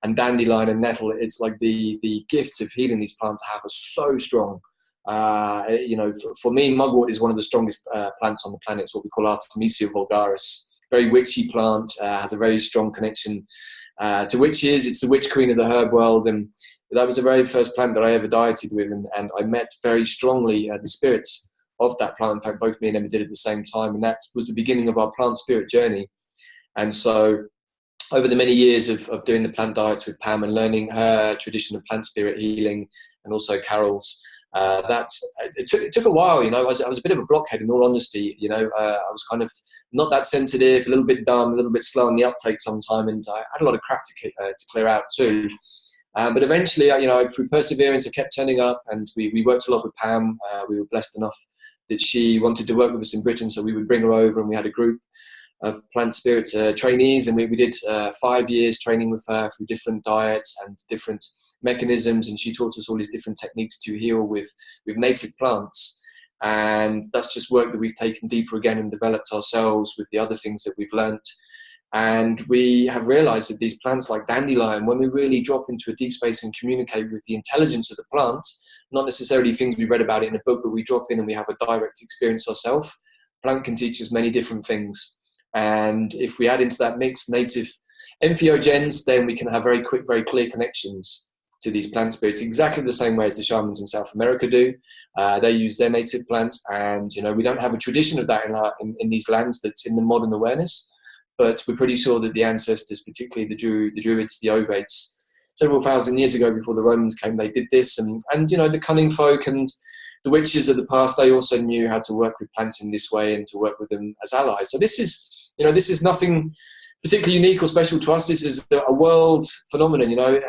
and dandelion and nettle, it's like the gifts of healing these plants have are so strong. For me, mugwort is one of the strongest plants on the planet. It's what we call Artemisia vulgaris. Very witchy plant, has a very strong connection to witches. It's the witch queen of the herb world, and that was the very first plant that I ever dieted with, and I met very strongly the spirits of that plant. In fact, both me and Emma did it at the same time, and that was the beginning of our plant spirit journey. And so over the many years of doing the plant diets with Pam and learning her tradition of plant spirit healing, and also Carol's, it took a while. I was a bit of a blockhead, in all honesty. I was kind of not that sensitive, a little bit dumb, a little bit slow on the uptake sometime, and I had a lot of crap to clear out too. But eventually, through perseverance, I kept turning up, and we worked a lot with Pam. We were blessed enough that she wanted to work with us in Britain, so we would bring her over, and we had a group of plant spirit trainees, and we did 5 years training with her through different diets and different mechanisms, and she taught us all these different techniques to heal with native plants. And that's just work that we've taken deeper again and developed ourselves with the other things that we've learnt. And we have realized that these plants like dandelion, when we really drop into a deep space and communicate with the intelligence of the plant, not necessarily things we read about in a book, but we drop in and we have a direct experience ourselves, plant can teach us many different things. And if we add into that mix native entheogens, then we can have very quick, very clear connections to these plant spirits, exactly the same way as the shamans in South America do. They use their native plants, and we don't have a tradition of that in these lands that's in the modern awareness. But we're pretty sure that the ancestors, particularly the Druids, the Ovates, several thousand years ago before the Romans came, they did this. And the cunning folk and the witches of the past, they also knew how to work with plants in this way and to work with them as allies. So this is nothing particularly unique or special to us. This is a world phenomenon.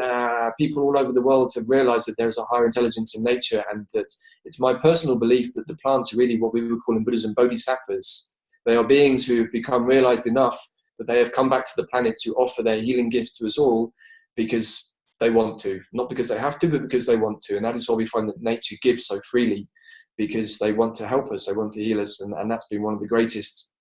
People all over the world have realized that there's a higher intelligence in nature, and that it's my personal belief that the plants are really what we would call in Buddhism bodhisattvas. They are beings who have become realized enough that they have come back to the planet to offer their healing gift to us all because they want to, not because they have to, but because they want to. And that is why we find that nature gives so freely, because they want to help us, they want to heal us. And that's been one of the greatest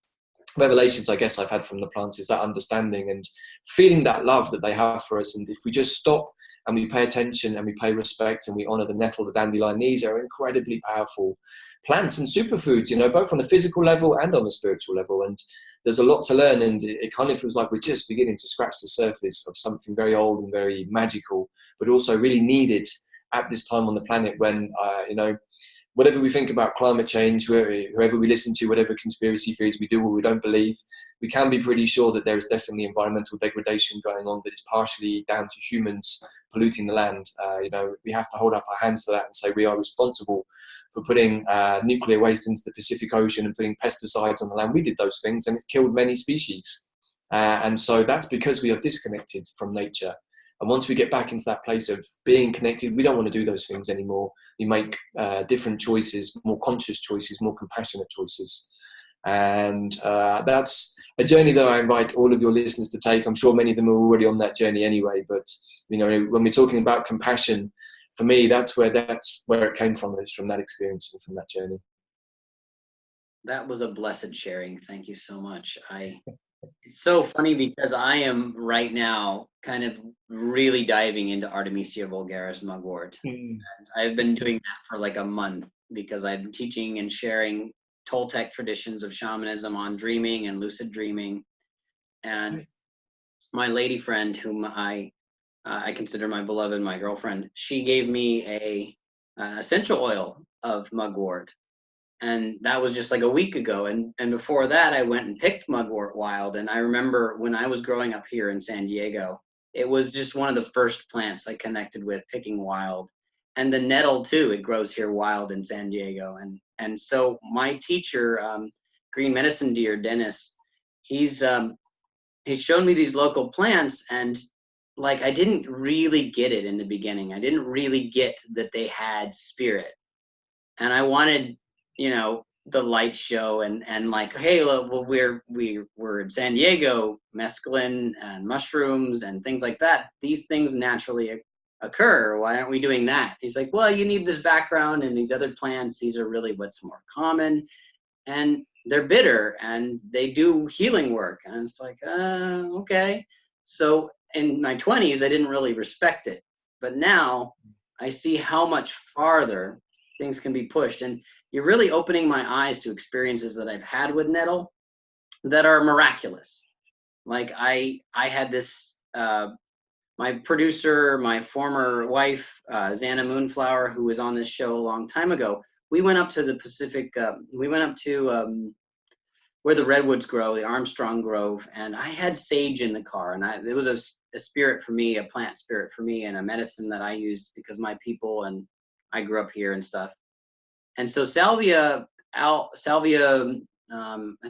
revelations, I guess, I've had from the plants, is that understanding and feeling that love that they have for us. And if we just stop and we pay attention and we pay respect and we honor the nettle, the dandelion, these are incredibly powerful plants and superfoods, both on a physical level and on a spiritual level. And there's a lot to learn, and it kind of feels like we're just beginning to scratch the surface of something very old and very magical, but also really needed at this time on the planet when, whatever we think about climate change, whoever we listen to, whatever conspiracy theories we do or we don't believe, we can be pretty sure that there is definitely environmental degradation going on that is partially down to humans polluting the land. We have to hold up our hands to that and say we are responsible for putting nuclear waste into the Pacific Ocean and putting pesticides on the land. We did those things, and it's killed many species. And so that's because we are disconnected from nature. And once we get back into that place of being connected, we don't want to do those things anymore. We make different choices, more conscious choices, more compassionate choices. And that's a journey that I invite all of your listeners to take. I'm sure many of them are already on that journey anyway, but you know, when we're talking about compassion, for me, that's where it came from. It's from that experience and from that journey. That was a blessed sharing. Thank you so much. It's so funny because I am right now kind of really diving into Artemisia vulgaris Mugwort. And I've been doing that for like a month because I've been teaching and sharing Toltec traditions of shamanism on dreaming and lucid dreaming. And my lady friend, whom I consider my beloved, my girlfriend, she gave me an essential oil of Mugwort. And that was just like a week ago. And before that, I went and picked Mugwort wild. And I remember when I was growing up here in San Diego, it was just one of the first plants I connected with picking wild. And the nettle too, it grows here wild in San Diego. And so my teacher, green medicine deer, Dennis, he's shown me these local plants, and like I didn't really get it in the beginning. I didn't really get that they had spirit. And I wanted, you know, the light show and like, hey, well, we're in San Diego, mescaline and mushrooms and things like that. These things naturally occur. Why aren't we doing that? He's like, well, you need this background and these other plants. These are really what's more common, and they're bitter and they do healing work. And it's like, okay. So in my 20s, I didn't really respect it, but now I see how much farther things can be pushed. And you're really opening my eyes to experiences that I've had with nettle that are miraculous. Like I had this, my producer, my former wife, Xana Moonflower, who was on this show a long time ago, we went up to the Pacific, we went up to where the redwoods grow, the Armstrong Grove, and I had sage in the car. And it was a spirit for me, a plant spirit for me, and a medicine that I used because my people and I grew up here and stuff. And so salvia, I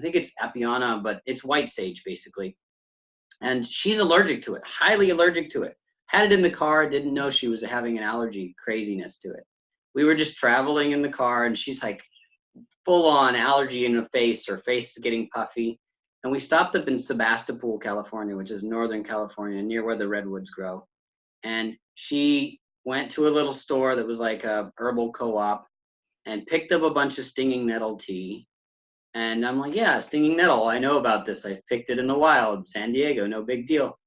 think it's Apiana, but it's white sage basically. And she's allergic to it, highly allergic to it. Had it in the car, didn't know she was having an allergy craziness to it. We were just traveling in the car and she's like full on allergy in the face. Her face is getting puffy. And we stopped up in Sebastopol, California, which is Northern California, near where the redwoods grow. And she went to a little store that was like a herbal co-op and picked up a bunch of stinging nettle tea. And I'm like, yeah, stinging nettle, I know about this. I picked it in the wild, San Diego, no big deal.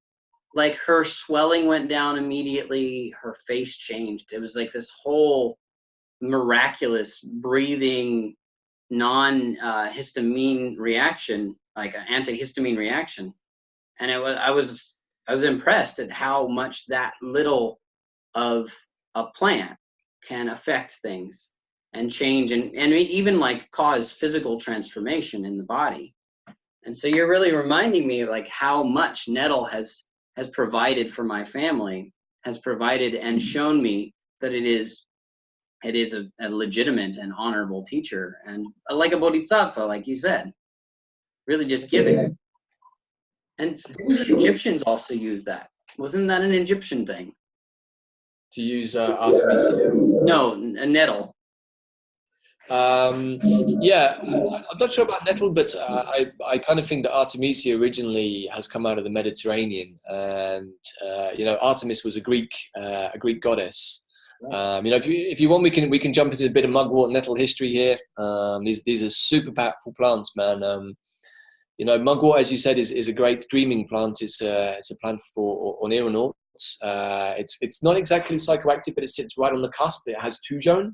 Like her swelling went down immediately. Her face changed. It was like this whole miraculous breathing, non-histamine reaction, like an antihistamine reaction. And I was impressed at how much that little of a plant can affect things and change and even like cause physical transformation in the body. And so you're really reminding me of like how much nettle has provided for my family, has provided and shown me that it is a legitimate and honorable teacher, and like a bodhisattva, like you said, really just giving. And didn't the Egyptians also use that? Wasn't that an Egyptian thing? To use Artemisia? No, a nettle. Yeah, I'm not sure about nettle, but I kind of think that Artemisia originally has come out of the Mediterranean, and you know, Artemis was a Greek goddess. You know, if you want, we can jump into a bit of mugwort nettle history here. These are super powerful plants, man. You know, mugwort, as you said, is a great dreaming plant. It's a plant for oneironauts. It's not exactly psychoactive, but it sits right on the cusp. It has tujone.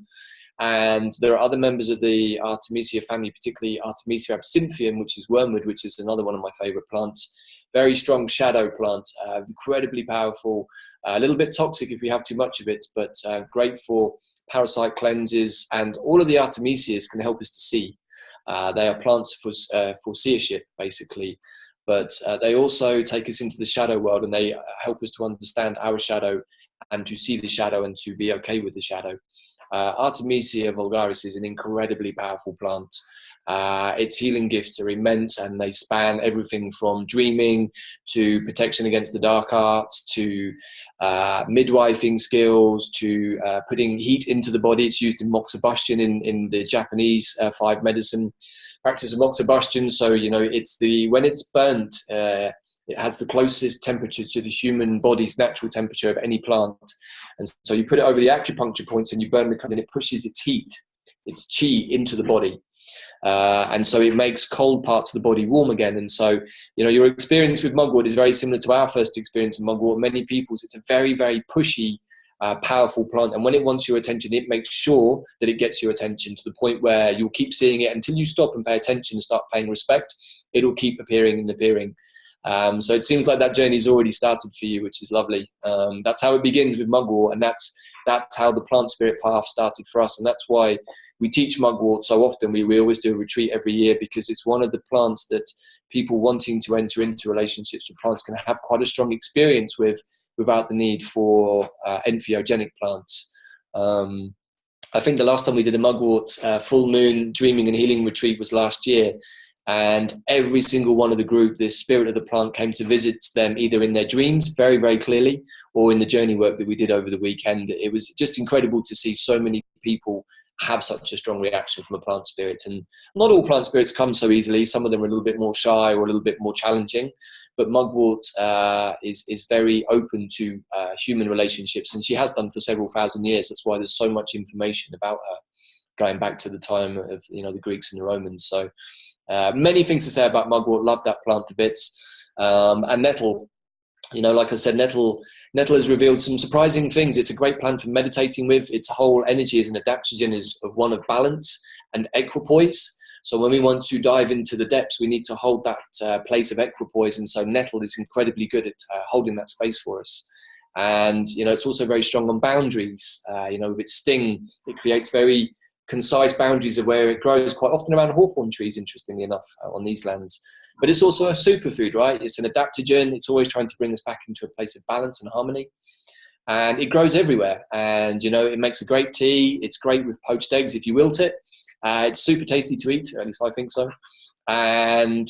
And there are other members of the Artemisia family, particularly Artemisia absinthium, which is wormwood, which is another one of my favorite plants. Very strong shadow plant, incredibly powerful, a little bit toxic if we have too much of it, but great for parasite cleanses. And all of the Artemisias can help us to see. They are plants for seership, basically. But they also take us into the shadow world, and they help us to understand our shadow and to see the shadow and to be okay with the shadow. Artemisia vulgaris is an incredibly powerful plant. Its healing gifts are immense, and they span everything from dreaming to protection against the dark arts to midwifing skills to putting heat into the body. It's used in moxibustion in the Japanese 5 medicine. practice of moxibustion. So, you know, when it's burnt, it has the closest temperature to the human body's natural temperature of any plant. And so you put it over the acupuncture points and you burn the, and it pushes its heat, its chi into the body. And so it makes cold parts of the body warm again. And so, you know, your experience with mugwort is very similar to our first experience of mugwort. Many people's, it's a very, very pushy, powerful plant. And when it wants your attention, it makes sure that it gets your attention to the point where you'll keep seeing it until you stop and pay attention and start paying respect. It'll keep appearing and appearing. So it seems like that journey's already started for you, which is lovely. That's how it begins with mugwort, and that's how the plant spirit path started for us. And that's why we teach mugwort so often. We always do a retreat every year, because it's one of the plants that people wanting to enter into relationships with plants can have quite a strong experience with, without the need for entheogenic plants. I think the last time we did a mugwort full moon dreaming and healing retreat was last year. And every single one of the group, the spirit of the plant came to visit them either in their dreams very, very clearly, or in the journey work that we did over the weekend. It was just incredible to see so many people have such a strong reaction from a plant spirit. And not all plant spirits come so easily. Some of them are a little bit more shy or a little bit more challenging. But mugwort is very open to human relationships, and she has done for several thousand years. That's why there's so much information about her, going back to the time of, you know, the Greeks and the Romans. So many things to say about mugwort. Love that plant to bits. And nettle, you know, like I said, nettle has revealed some surprising things. It's a great plant for meditating with. Its whole energy as an adaptogen is of one of balance and equipoise. So when we want to dive into the depths, we need to hold that place of equipoise. And so nettle is incredibly good at holding that space for us. And, you know, it's also very strong on boundaries. You know, with its sting, it creates very concise boundaries of where it grows, quite often around hawthorn trees, interestingly enough, on these lands. But it's also a superfood, right? It's an adaptogen. It's always trying to bring us back into a place of balance and harmony. And it grows everywhere. And, you know, it makes a great tea. It's great with poached eggs if you wilt it. It's super tasty to eat, at least I think so. And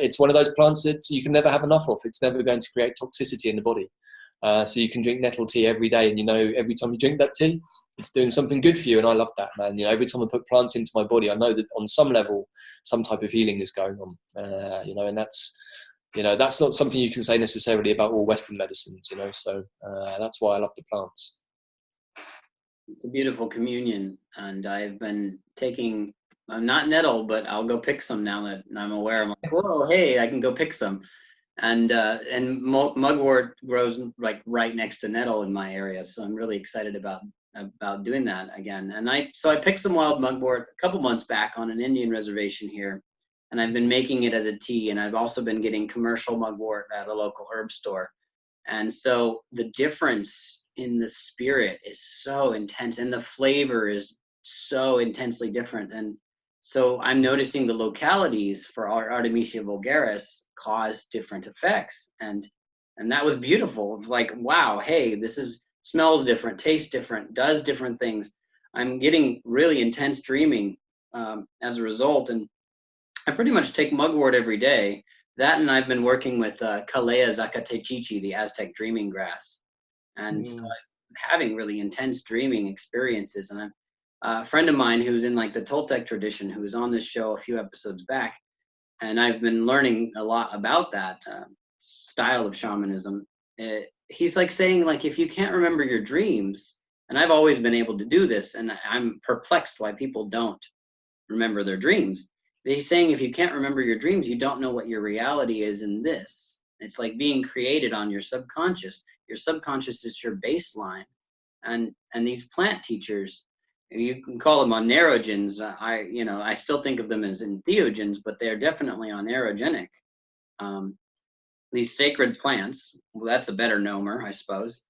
it's one of those plants that you can never have enough of. It's never going to create toxicity in the body. So you can drink nettle tea every day. And, you know, every time you drink that tea, it's doing something good for you. And I love that, man. You know, every time I put plants into my body, I know that on some level, some type of healing is going on. You know, and that's not something you can say necessarily about all Western medicines, you know. So that's why I love the plants. It's a beautiful communion. And I've been taking, not nettle, but I'll go pick some now that I'm aware. I'm like, whoa, hey, I can go pick some. And mugwort grows like right next to nettle in my area. So I'm really excited about doing that again. And I picked some wild mugwort a couple months back on an Indian reservation here, and I've been making it as a tea. And I've also been getting commercial mugwort at a local herb store. And so the difference in the spirit is so intense, and the flavor is so intensely different. And so I'm noticing the localities for our Artemisia vulgaris cause different effects. And that was beautiful. Like, wow, hey, this smells different, tastes different, does different things. I'm getting really intense dreaming as a result. And I pretty much take mugwort every day. That, and I've been working with Calea zacatechichi, the Aztec dreaming grass. And so I'm having really intense dreaming experiences. And a friend of mine who's in like the Toltec tradition, who was on this show a few episodes back, and I've been learning a lot about that style of shamanism. He's like saying, like, if you can't remember your dreams, and I've always been able to do this, and I'm perplexed why people don't remember their dreams. He's saying, if you can't remember your dreams, you don't know what your reality is in this. It's like being created on your subconscious. Your subconscious is your baseline. And these plant teachers, you can call them onerogens. I still think of them as entheogens, but they're definitely onerogenic. These sacred plants, well, that's a better nomer, I suppose.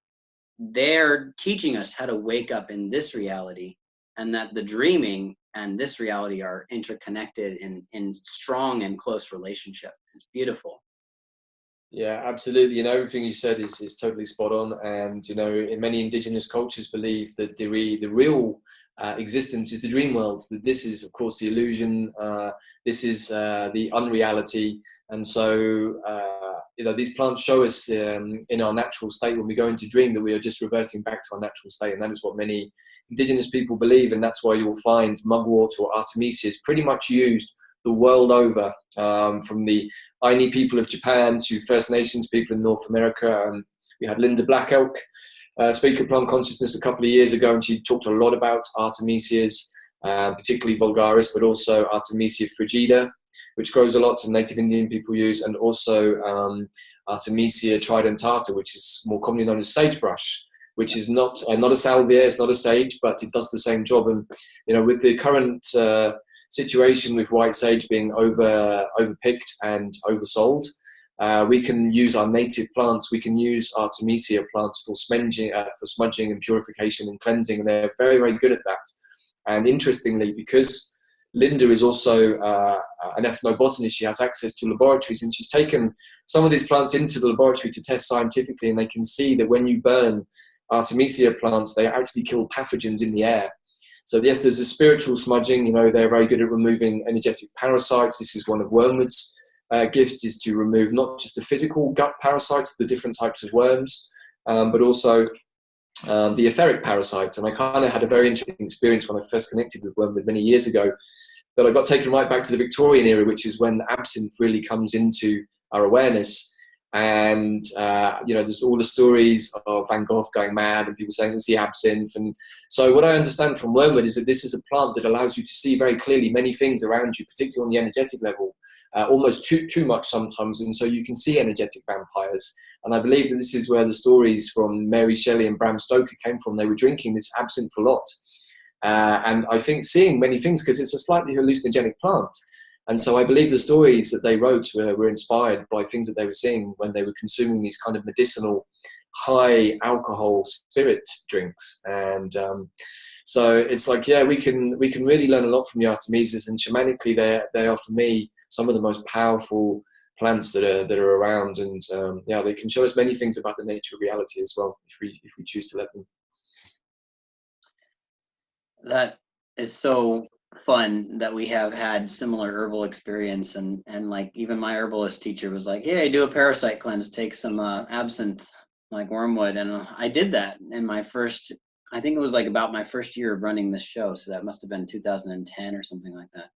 They're teaching us how to wake up in this reality, and that the dreaming and this reality are interconnected in strong and close relationship. It's beautiful. Yeah, absolutely. You know, everything you said is totally spot on. And, you know, in many indigenous cultures believe that the real existence is the dream world. That this is, of course, the illusion. This is the unreality. And so, you know, these plants show us in our natural state when we go into dream that we are just reverting back to our natural state. And that is what many indigenous people believe. And that's why you'll find mugwort or Artemisia is pretty much used the world over, from the Aini people of Japan to First Nations people in North America. We had Linda Black Elk speak at Plant Consciousness a couple of years ago, and she talked a lot about Artemisias, particularly vulgaris, but also Artemisia frigida, which grows a lot and native Indian people use, and also Artemisia tridentata, which is more commonly known as sagebrush, which is not a salvia, it's not a sage, but it does the same job. And with the current situation with white sage being overpicked and oversold, we can use our native plants. We can use Artemisia plants for smudging and purification and cleansing, and they're very, very good at that. And interestingly, because Linda is also an ethnobotanist, she has access to laboratories, and she's taken some of these plants into the laboratory to test scientifically, and they can see that when you burn Artemisia plants, they actually kill pathogens in the air. So yes, there's a spiritual smudging. They're very good at removing energetic parasites. This is one of wormwood's gifts, is to remove not just the physical gut parasites, the different types of worms, but also the etheric parasites. And I kind of had a very interesting experience when I first connected with wormwood many years ago, that I got taken right back to the Victorian era, which is when absinthe really comes into our awareness. And there's all the stories of Van Gogh going mad and people saying it's the absinthe. And so what I understand from wormwood is that this is a plant that allows you to see very clearly many things around you, particularly on the energetic level, almost too much sometimes. And so you can see energetic vampires. And I believe that this is where the stories from Mary Shelley and Bram Stoker came from. They were drinking this absinthe a lot. And I think seeing many things, because it's a slightly hallucinogenic plant. And so I believe the stories that they wrote were inspired by things that they were seeing when they were consuming these kind of medicinal, high alcohol spirit drinks. And so it's like, yeah, we can really learn a lot from the Artemisias, and shamanically they are for me some of the most powerful plants that are around. And they can show us many things about the nature of reality as well, if we choose to let them. That is so fun that we have had similar herbal experience, and like even my herbalist teacher was like, hey, do a parasite cleanse, take some absinthe, like wormwood. And I did that in my first, I think it was like about my first year of running this show, so that must have been 2010 or something like that.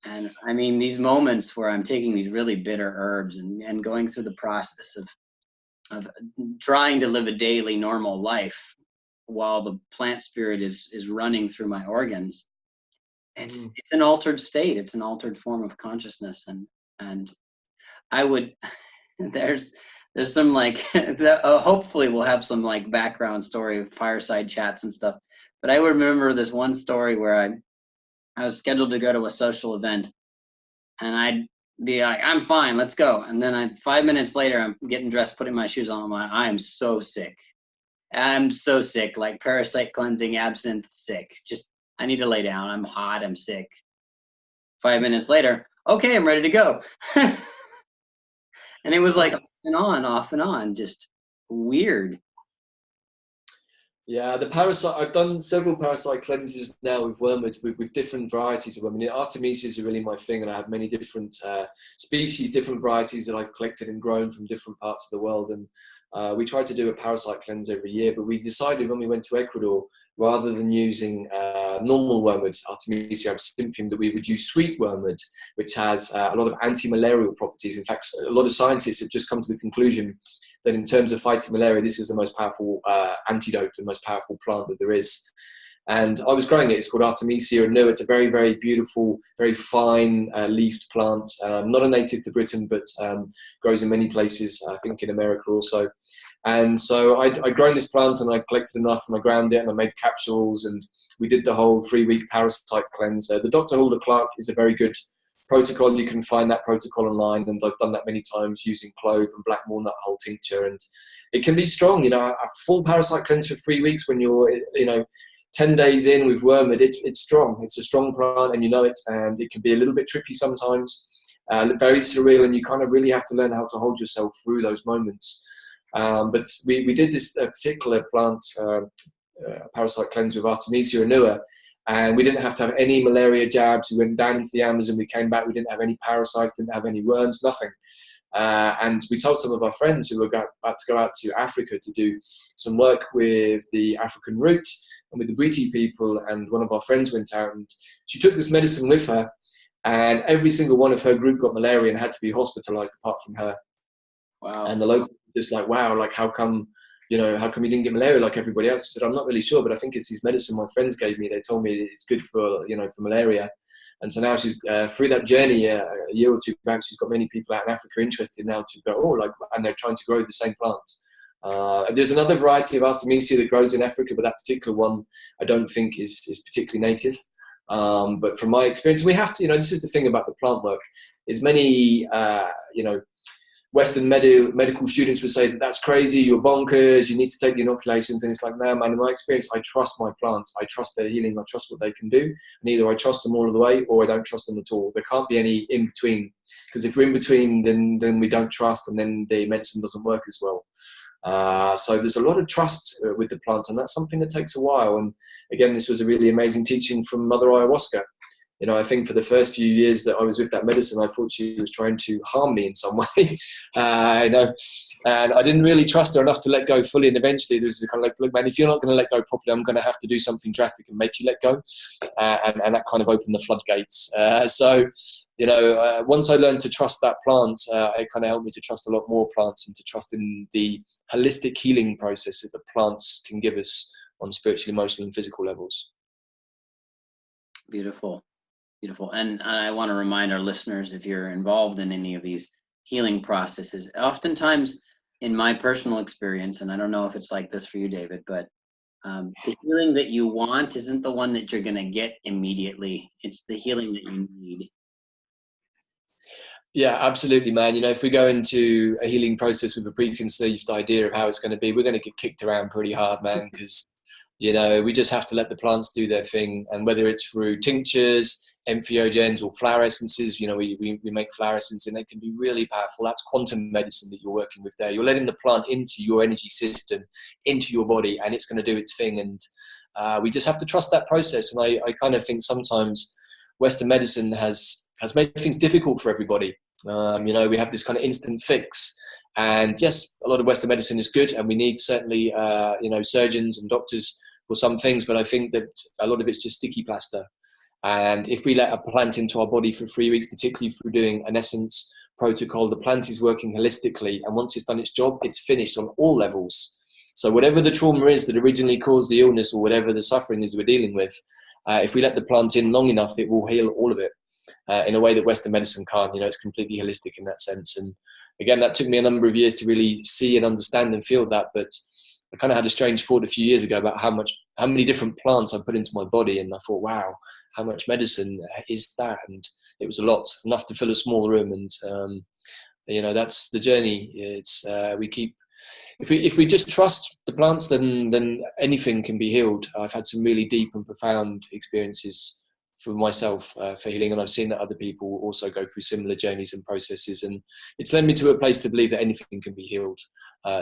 And I mean, these moments where I'm taking these really bitter herbs and going through the process of trying to live a daily normal life while the plant spirit is running through my organs, it's an altered state. It's an altered form of consciousness. And I would, there's some like, hopefully we'll have some like background story of fireside chats and stuff. But I would remember this one story where I was scheduled to go to a social event, and I'd be like, I'm fine, let's go. And then 5 minutes later, I'm getting dressed, putting my shoes on. I am so sick. I'm so sick, like parasite cleansing, absinthe, sick. Just, I need to lay down. I'm hot, I'm sick. 5 minutes later, okay, I'm ready to go. And it was like off and on, just weird. Yeah, the parasite, I've done several parasite cleanses now with wormwood, with different varieties of them. I mean, Artemisias are really my thing, and I have many different species, different varieties that I've collected and grown from different parts of the world. And we try to do a parasite cleanse every year, but we decided when we went to Ecuador, rather than using normal wormwood, Artemisia absinthium, that we would use sweet wormwood, which has a lot of anti-malarial properties. In fact, a lot of scientists have just come to the conclusion that in terms of fighting malaria, this is the most powerful antidote, the most powerful plant that there is. And I was growing it. It's called Artemisia annua. It's a very, very beautiful, very fine leafed plant. Not a native to Britain, but grows in many places, I think in America also. And so I'd grown this plant, and I collected enough, and I ground it, and I made capsules, and we did the whole 3-week parasite cleanse. The Dr. Hulda Clark is a very good protocol. You can find that protocol online, and I've done that many times using clove and black walnut hull tincture, and it can be strong. A full parasite cleanse for 3 weeks when you're 10 days in with wormwood, it's strong. It's a strong plant, and you know it, and it can be a little bit trippy sometimes, very surreal, and you kind of really have to learn how to hold yourself through those moments. But we did this particular plant parasite cleanse with Artemisia annua, and we didn't have to have any malaria jabs. We went down into the Amazon, we came back, we didn't have any parasites, didn't have any worms, nothing. And we told some of our friends who were about to go out to Africa to do some work with the African root and with the Briti people, and one of our friends went out, and she took this medicine with her, And every single one of her group got malaria and had to be hospitalized apart from her. Wow. And the local just like, wow, like how come you didn't get malaria like everybody else? I said, I'm not really sure, but I think it's this medicine my friends gave me. They told me it's good for, for malaria. And so now she's through that journey a year or two back, she's got many people out in Africa interested now to go, and they're trying to grow the same plant. There's another variety of Artemisia that grows in Africa, but that particular one I don't think is particularly native. But from my experience, we have to, this is the thing about the plant work, is many, Western medical students would say that that's crazy, you're bonkers, you need to take the inoculations. And it's like, no, man, in my experience, I trust my plants. I trust their healing. I trust what they can do. And either I trust them all of the way or I don't trust them at all. There can't be any in between. Because if we're in between, then we don't trust, and then the medicine doesn't work as well. So there's a lot of trust with the plants, and that's something that takes a while. And again, this was a really amazing teaching from Mother Ayahuasca. I think for the first few years that I was with that medicine, I thought she was trying to harm me in some way, and I didn't really trust her enough to let go fully. And eventually there was kind of like, look, man, if you're not going to let go properly, I'm going to have to do something drastic and make you let go. And that kind of opened the floodgates. Once I learned to trust that plant, it kind of helped me to trust a lot more plants and to trust in the holistic healing process that the plants can give us on spiritual, emotional, and physical levels. Beautiful. Beautiful. And I want to remind our listeners, if you're involved in any of these healing processes, oftentimes in my personal experience, and I don't know if it's like this for you, David, but the healing that you want isn't the one that you're going to get immediately. It's the healing that you need. Yeah, absolutely, man. If we go into a healing process with a preconceived idea of how it's going to be, we're going to get kicked around pretty hard, man, because we just have to let the plants do their thing. And whether it's through tinctures, entheogens, or flower essences, we make flower essences, and they can be really powerful. That's quantum medicine that you're working with there. You're letting the plant into your energy system, into your body, and it's going to do its thing. And we just have to trust that process. And I kind of think sometimes Western medicine has made things difficult for everybody. We have this kind of instant fix. And yes, a lot of Western medicine is good, and we need certainly, surgeons and doctors for some things, but I think that a lot of it's just sticky plaster. And if we let a plant into our body for 3 weeks, particularly through doing an essence protocol, the plant is working holistically. And once it's done its job, it's finished on all levels. So whatever the trauma is that originally caused the illness, or whatever the suffering is we're dealing with, if we let the plant in long enough, it will heal all of it in a way that Western medicine can't. It's completely holistic in that sense. And again, that took me a number of years to really see and understand and feel that. But I kind of had a strange thought a few years ago about how many different plants I put into my body. And I thought, wow, how much medicine is that? And it was a lot, enough to fill a small room. And, that's the journey. It's, if we just trust the plants, then anything can be healed. I've had some really deep and profound experiences for myself for healing, and I've seen that other people also go through similar journeys and processes, and it's led me to a place to believe that anything can be healed,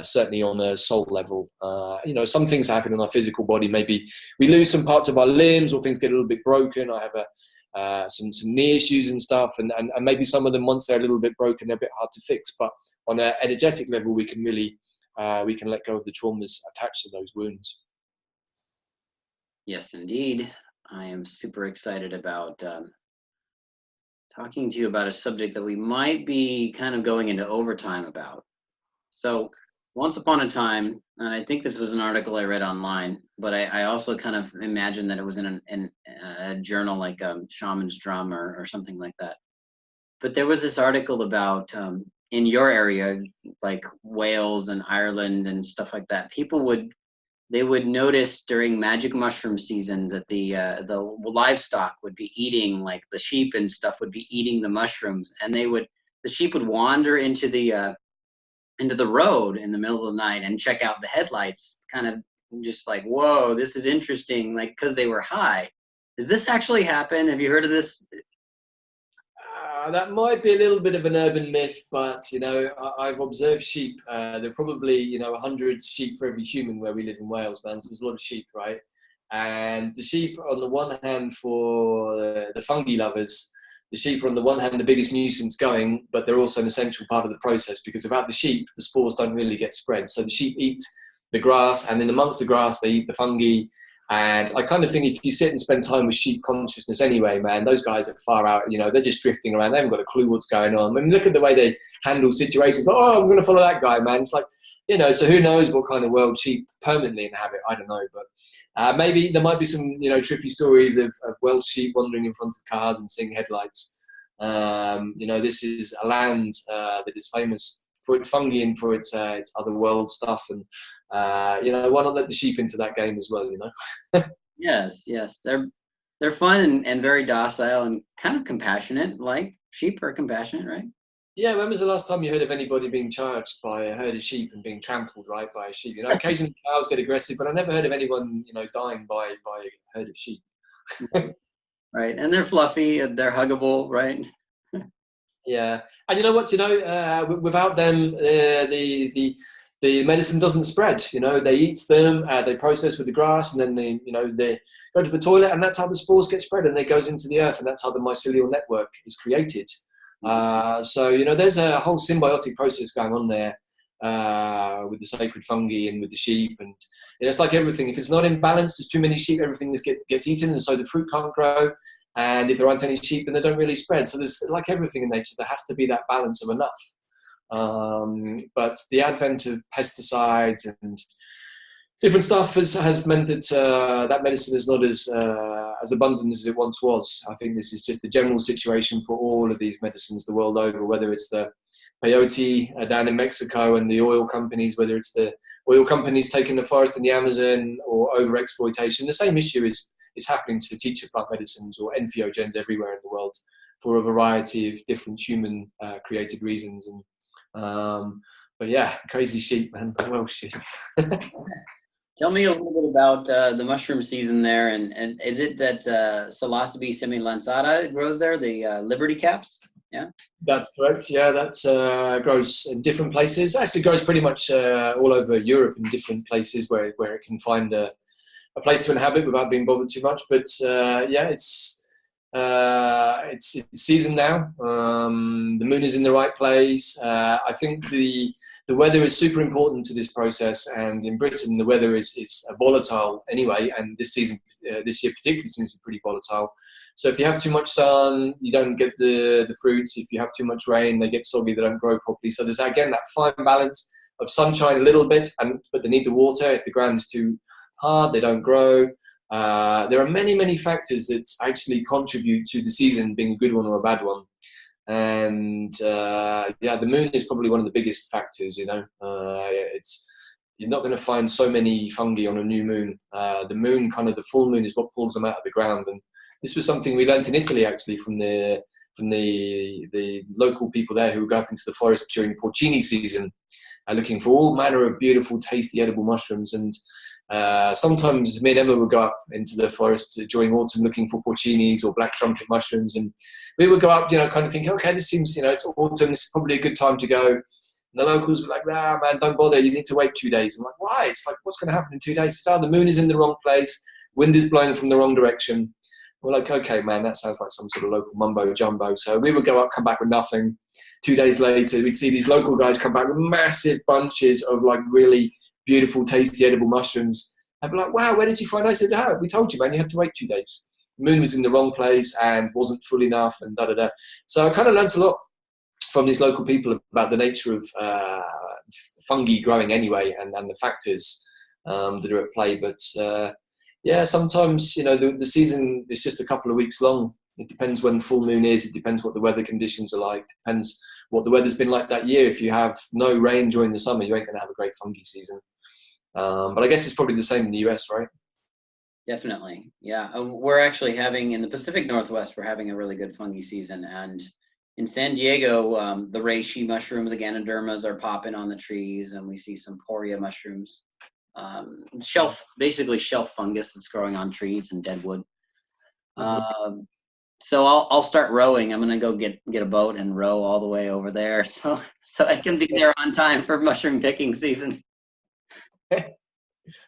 certainly on a soul level. Some things happen in our physical body. Maybe we lose some parts of our limbs, or things get a little bit broken. I have some knee issues and stuff, and maybe some of them, once they're a little bit broken, they're a bit hard to fix, but on an energetic level, we can really we can let go of the traumas attached to those wounds. Yes, indeed. I am super excited about talking to you about a subject that we might be kind of going into overtime about. So once upon a time, and I think this was an article I read online, but I also kind of imagined that it was in a journal like Shaman's Drum or something like that. But there was this article about in your area, like Wales and Ireland and stuff like that, they would notice during magic mushroom season that the livestock would be eating, like the sheep and stuff would be eating the mushrooms, and the sheep would wander into the road in the middle of the night and check out the headlights, kind of just like, whoa, this is interesting, like, because they were high. Does this actually happen? Have you heard of this? That might be a little bit of an urban myth, but I've observed sheep. There are probably 100 sheep for every human where we live in Wales, man. So there's a lot of sheep, right? And the sheep, on the one hand, for the fungi lovers, the sheep are on the one hand the biggest nuisance going, but they're also an essential part of the process, because without the sheep, the spores don't really get spread. So the sheep eat the grass, and in amongst the grass, they eat the fungi. And I kind of think if you sit and spend time with sheep consciousness anyway, man, those guys are far out, you know, they're just drifting around. They haven't got a clue what's going on. I mean, look at the way they handle situations. Like, oh, I'm going to follow that guy, man. It's like, you know, so who knows what kind of world sheep permanently inhabit? I don't know. But maybe there might be some, you know, trippy stories of Welsh sheep wandering in front of cars and seeing headlights. You know, this is a land that is famous for its fungi and for its other world stuff. And, you know, why not let the sheep into that game as well, you know? Yes, yes. They're fun and very docile and kind of compassionate. Like sheep are compassionate, right? Yeah, when was the last time you heard of anybody being charged by a herd of sheep and being trampled, right, by a sheep? You know, occasionally cows get aggressive, but I never heard of anyone, you know, dying by a herd of sheep. Right, and they're fluffy, and they're huggable, right? Yeah, and you know what? You know, without them, the medicine doesn't spread. You know, they eat them, they process with the grass, and then they go to the toilet, and that's how the spores get spread, and it goes into the earth, and that's how the mycelial network is created. So you know, there's a whole symbiotic process going on there with the sacred fungi and with the sheep, and you know, it's like everything. If it's not in balance, there's too many sheep, everything gets eaten, and so the fruit can't grow. And if there aren't any sheep, then they don't really spread. So there's, like everything in nature, there has to be that balance of enough. But the advent of pesticides and different stuff has meant that that medicine is not as abundant as it once was. I think this is just a general situation for all of these medicines the world over, whether it's the peyote down in Mexico and the oil companies, whether it's the oil companies taking the forest in the Amazon or over-exploitation. The same issue is happening to teacher plant medicines or entheogens everywhere in the world for a variety of different human created reasons. And but yeah, crazy sheep, man, Welsh sheep. Tell me a little bit about the mushroom season there, and is it that Psilocybe semilanceata grows there, the Liberty caps? Yeah, that's correct. Yeah, that grows in different places. Actually, grows pretty much all over Europe in different places where it can find a place to inhabit without being bothered too much. But yeah, it's season now. The moon is in the right place. I think the weather is super important to this process, and in Britain the weather is volatile anyway, and this season, this year particularly, seems to be pretty volatile. So if you have too much sun, you don't get the fruits. If you have too much rain, they get soggy, they don't grow properly. So there's again that fine balance of sunshine a little bit, but they need the water. If the ground's too hard, they don't grow. There are many factors that actually contribute to the season being a good one or a bad one. And yeah, the moon is probably one of the biggest factors. You know, you're not going to find so many fungi on a new moon. The moon, kind of the full moon, is what pulls them out of the ground. And this was something we learnt in Italy, actually, from the local people there who would go up into the forest during porcini season, looking for all manner of beautiful, tasty, edible mushrooms. And sometimes me and Emma would go up into the forest during autumn looking for porcinis or black trumpet mushrooms, and we would go up, you know, kind of thinking, okay, this seems, you know, it's autumn, this is probably a good time to go. And the locals were like, nah, man, don't bother, you need to wait 2 days. I'm like, why? It's like, what's going to happen in 2 days? Oh, the moon is in the wrong place, wind is blowing from the wrong direction. We're like, okay, man, that sounds like some sort of local mumbo jumbo. So we would go up, come back with nothing. 2 days later, we'd see these local guys come back with massive bunches of like really beautiful, tasty, edible mushrooms. I'd be like, wow, where did you find? I said, oh, we told you, man, you have to wait 2 days. The moon was in the wrong place and wasn't full enough and da-da-da. So I kind of learnt a lot from these local people about the nature of fungi growing anyway, and the factors that are at play. But yeah, sometimes, you know, the season is just a couple of weeks long. It depends when full moon is. It depends what the weather conditions are like. It depends what the weather's been like that year. If you have no rain during the summer, you ain't going to have a great fungi season. But I guess it's probably the same in the US, right? Definitely. Yeah. We're actually having, in the Pacific Northwest, we're having a really good fungi season. And in San Diego, the reishi mushrooms, Ganodermas, are popping on the trees, and we see some poria mushrooms. Basically shelf fungus that's growing on trees and dead wood. So I'll start rowing. I'm gonna go get a boat and row all the way over there, so I can be there on time for mushroom picking season.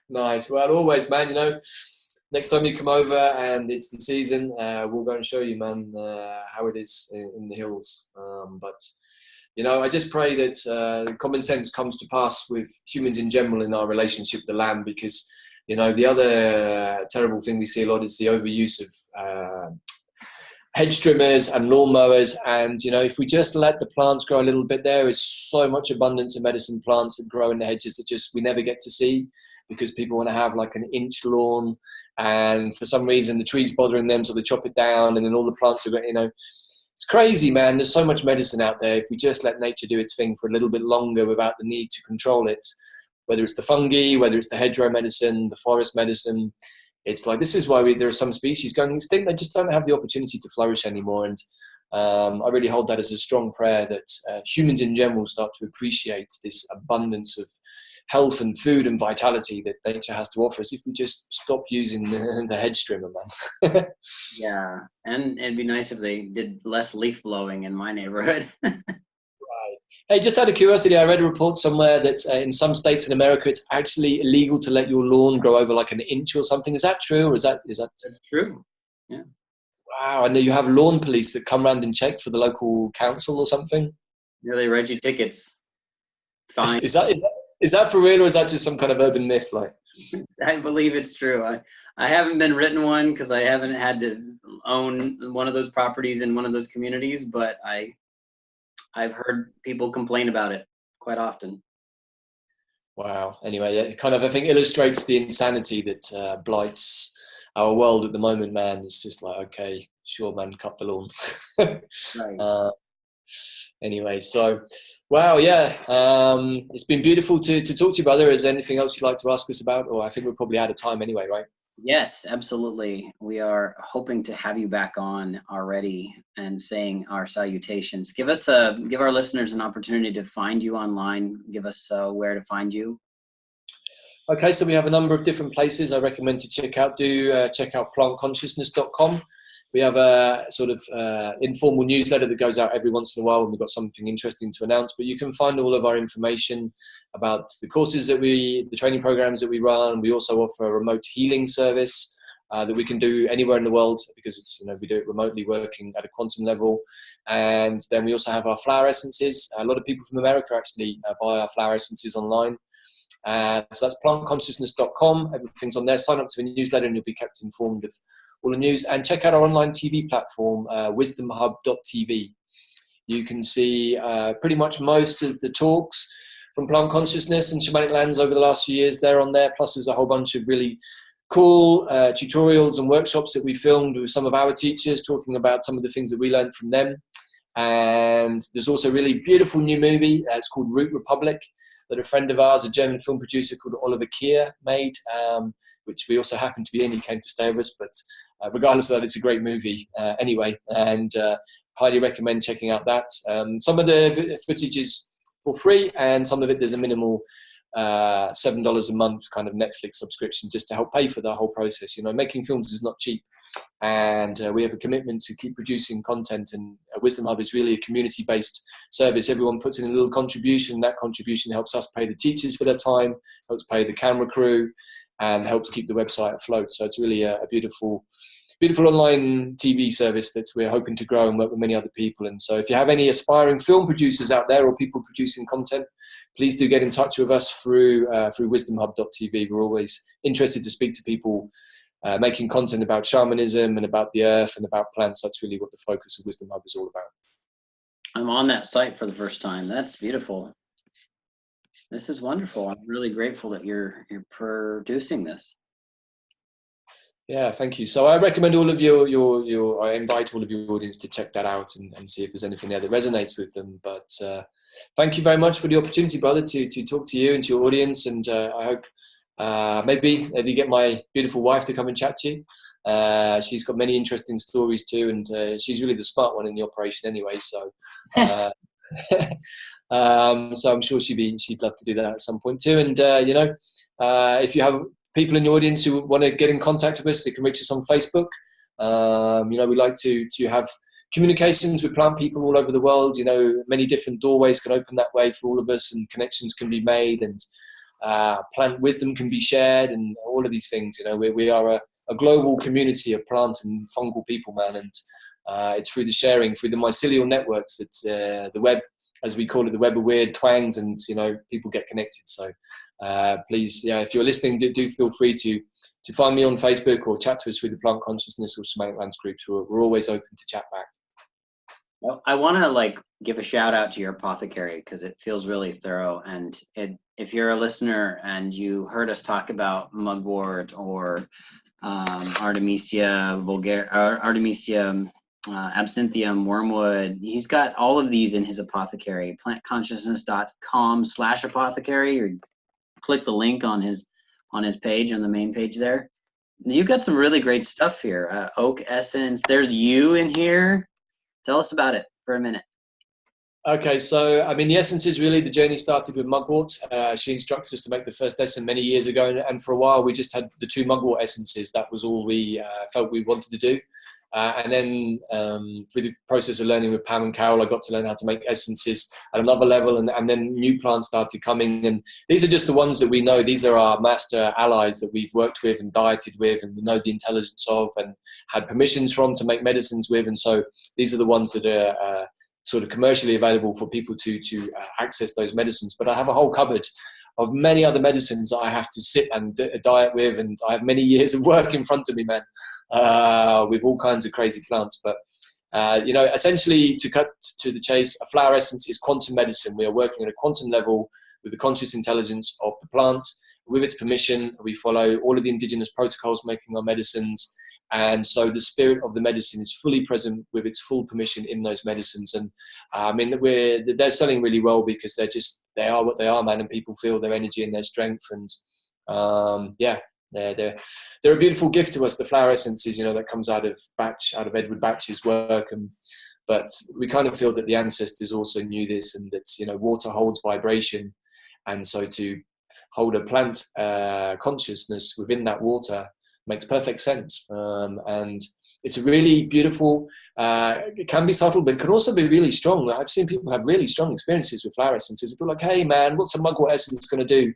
Nice. Well, always, man. You know, next time you come over and it's the season, we'll go and show you, man, how it is in the hills. But you know, I just pray that common sense comes to pass with humans in general in our relationship with the land, because You know, the other terrible thing we see a lot is the overuse of hedge trimmers and lawnmowers. And, you know, if we just let the plants grow a little bit, there is so much abundance of medicine plants that grow in the hedges that just we never get to see, because people want to have like an inch lawn, and for some reason the tree's bothering them, so they chop it down, and then all the plants are, you know, it's crazy, man. There's so much medicine out there. If we just let nature do its thing for a little bit longer without the need to control it, whether it's the fungi, whether it's the hedgerow medicine, the forest medicine, it's like, this is why there are some species going extinct. They just don't have the opportunity to flourish anymore. And I really hold that as a strong prayer that humans in general start to appreciate this abundance of health and food and vitality that nature has to offer us if we just stop using the hedge trimmer, man. Yeah, and it'd be nice if they did less leaf blowing in my neighborhood. Right. Hey, just out of curiosity, I read a report somewhere that in some states in America, it's actually illegal to let your lawn grow over like an inch or something. Is that true, or is that? That's true. Yeah. Wow, and then you have lawn police that come around and check for the local council or something. Yeah, they write you tickets. Fine. Is that for real, or is that just some kind of urban myth? Like, I believe it's true. I haven't been written one because I haven't had to own one of those properties in one of those communities, but I've heard people complain about it quite often. wow. Anyway, it kind of, I think, illustrates the insanity that blights our world at the moment, man. It's just like, okay, sure, man, cut the lawn. Right. Anyway, so, wow, yeah. It's been beautiful to talk to you, brother. Is there anything else you'd like to ask us about? Or I think we're probably out of time anyway, right? Yes, absolutely. We are hoping to have you back on already and saying our salutations. Give our listeners an opportunity to find you online. Give us where to find you. Okay, so we have a number of different places I recommend to check out. Check out plantconsciousness.com. We have a sort of informal newsletter that goes out every once in a while when we've got something interesting to announce. But you can find all of our information about the courses the training programs that we run. We also offer a remote healing service that we can do anywhere in the world, because it's, you know, we do it remotely, working at a quantum level. And then we also have our flower essences. A lot of people from America actually buy our flower essences online. So that's plantconsciousness.com. Everything's on there. Sign up to the newsletter and you'll be kept informed of all the news. And check out our online TV platform, wisdomhub.tv. You can see pretty much most of the talks from Plant Consciousness and Shamanic Lands over the last few years. They're on there. Plus there's a whole bunch of really cool tutorials and workshops that we filmed with some of our teachers, talking about some of the things that we learned from them. And there's also a really beautiful new movie. It's called Root Republic, that a friend of ours, a German film producer called Oliver Kier, made, which we also happened to be in. He came to stay with us, but regardless of that, it's a great movie anyway, and highly recommend checking out that. Some of the footage is for free, and some of it there's a minimal $7 a month kind of Netflix subscription just to help pay for the whole process. You know, making films is not cheap. And we have a commitment to keep producing content, and Wisdom Hub is really a community-based service. Everyone puts in a little contribution. That contribution helps us pay the teachers for their time, helps pay the camera crew, and helps keep the website afloat. So it's really a beautiful online TV service that we're hoping to grow and work with many other people. And so if you have any aspiring film producers out there or people producing content, please do get in touch with us through wisdomhub.tv. We're always interested to speak to people making content about shamanism and about the earth and about plants. That's really what the focus of Wisdom Hub is all about. I'm on that site for the first time. That's beautiful. This is wonderful. I'm really grateful that you're producing this. Yeah, thank you. So I recommend all of I invite all of your audience to check that out and see if there's anything there that resonates with them. But thank you very much for the opportunity, brother, to talk to you and to your audience. And I hope maybe get my beautiful wife to come and chat to you. She's got many interesting stories too, and she's really the smart one in the operation anyway. So, so I'm sure she'd love to do that at some point too. And if you have people in your audience who want to get in contact with us, they can reach us on Facebook. We like to have communications with plant people all over the world. You know, many different doorways can open that way for all of us, and connections can be made, and plant wisdom can be shared, and all of these things. You know, we are a global community of plant and fungal people, man, and it's through the sharing, through the mycelial networks that the web as we call it, the web of weird twangs, and people get connected. So please, if you're listening, do feel free to find me on Facebook or chat to us through the Plant Consciousness or Shamanic Lands groups. We're always open to chat back. Well, I want to give a shout out to your apothecary because it feels really thorough. And if you're a listener and you heard us talk about mugwort or Artemisia absinthium, wormwood, he's got all of these in his apothecary. plantconsciousness.com/apothecary, or click the link on his page, on the main page there. You've got some really great stuff here. Oak essence. There's you in here. Tell us about it for a minute. Okay, so I mean, the essence is really, the journey started with mugwort. She instructed us to make the first essence many years ago, and for a while we just had the 2 mugwort essences. That was all we felt we wanted to do. And then through the process of learning with Pam and Carol, I got to learn how to make essences at another level, and then new plants started coming. And these are just the ones that we know. These are our master allies that we've worked with and dieted with, and we know the intelligence of, and had permissions from to make medicines with. And so these are the ones that are sort of commercially available for people to access those medicines. But I have a whole cupboard of many other medicines that I have to sit and diet with, and I have many years of work in front of me, man, with all kinds of crazy plants. But essentially, to cut to the chase, a flower essence is quantum medicine. We are working at a quantum level with the conscious intelligence of the plant. With its permission, we follow all of the indigenous protocols making our medicines. And so the spirit of the medicine is fully present with its full permission in those medicines. And I mean, they're selling really well because they are what they are, man, and people feel their energy and their strength. And they're a beautiful gift to us, the flower essences, that comes out of Edward Batch's work. But we kind of feel that the ancestors also knew this, and that water holds vibration, and so to hold a plant consciousness within that water makes perfect sense. And it's a really beautiful, it can be subtle, but it can also be really strong. I've seen people have really strong experiences with flower essences. People are like, hey man, what's a mugwort essence going to do?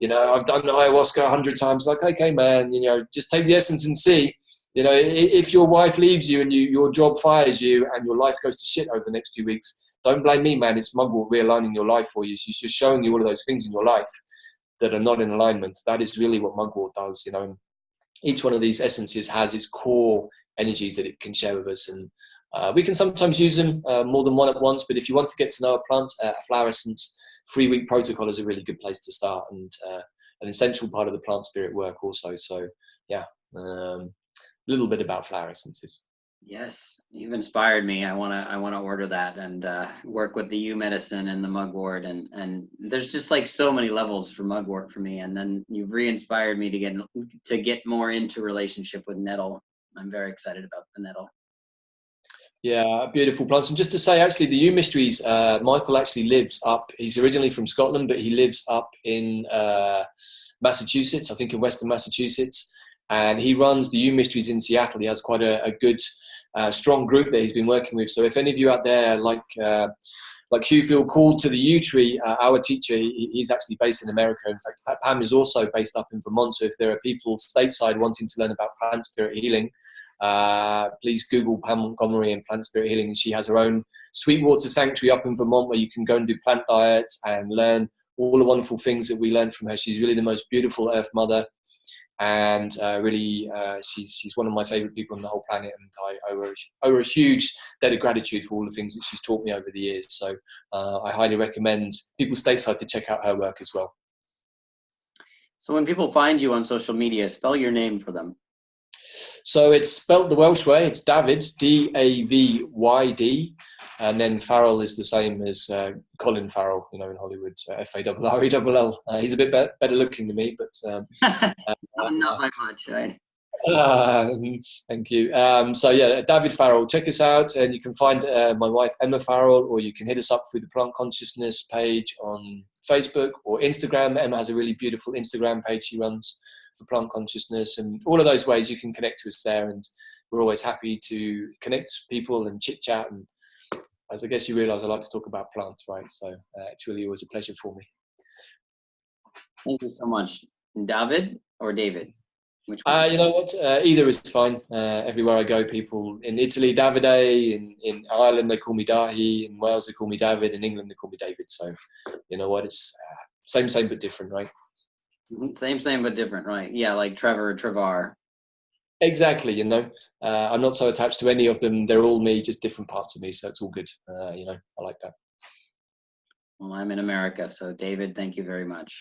I've done ayahuasca 100 times. Like, okay, man, just take the essence and see. If your wife leaves you and your job fires you and your life goes to shit over the next 2 weeks, don't blame me, man. It's mugwort realigning your life for you. She's just showing you all of those things in your life that are not in alignment. That is really what mugwort does, And each one of these essences has its core energies that it can share with us. And we can sometimes use them more than one at once. But if you want to get to know a plant, a flower essence 3-week protocol is a really good place to start, and an essential part of the plant spirit work also. So yeah, a little bit about flower essences. Yes, you've inspired me. I wanna order that and work with the U medicine and the mugwort, and there's just so many levels for mugwort for me. And then you've re-inspired me to get more into relationship with nettle. I'm very excited about the nettle. Yeah, beautiful plants. And just to say, actually, the U Mysteries, Michael actually lives up. He's originally from Scotland, but he lives up in Massachusetts, I think in Western Massachusetts. And he runs the U Mysteries in Seattle. He has quite a good, strong group that he's been working with. So if any of you out there, like Hugh, feel called to the U Tree, our teacher, he's actually based in America. In fact, Pam is also based up in Vermont. So if there are people stateside wanting to learn about plant spirit healing, please Google Pam Montgomery and plant spirit healing. And she has her own Sweetwater sanctuary up in Vermont where you can go and do plant diets and learn all the wonderful things that we learned from her. She's really the most beautiful earth mother. And she's one of my favorite people on the whole planet, and I owe her a huge debt of gratitude for all the things that she's taught me over the years. So I highly recommend people stateside to check out her work as well. So when people find you on social media, spell your name for them. So it's spelt the Welsh way. It's Davyd, Davyd, and then Farrell is the same as Colin Farrell, in Hollywood, Farrell. He's a bit better looking than me, but not by much, right? Thank you. So yeah, Davyd Ferrell, check us out, and you can find my wife Emma Farrell, or you can hit us up through the Plant Consciousness page on Facebook or Instagram. Emma has a really beautiful Instagram page she runs for Plant Consciousness, and all of those ways you can connect to us there, and we're always happy to connect people and chit chat. And as I guess you realise, I like to talk about plants, right? So it's really always a pleasure for me. Thank you so much. Davyd or David? Which one? You know what? Either is fine. Everywhere I go, people in Italy, Davide. In Ireland, they call me Dahi. In Wales, they call me David. In England, they call me David. So, you know what? It's same but different, right? Same but different, right? Yeah, like Trevor, Trevar. Exactly. You know, I'm not so attached to any of them. They're all me, just different parts of me. So it's all good. You know, I like that. Well, I'm in America, so David, thank you very much.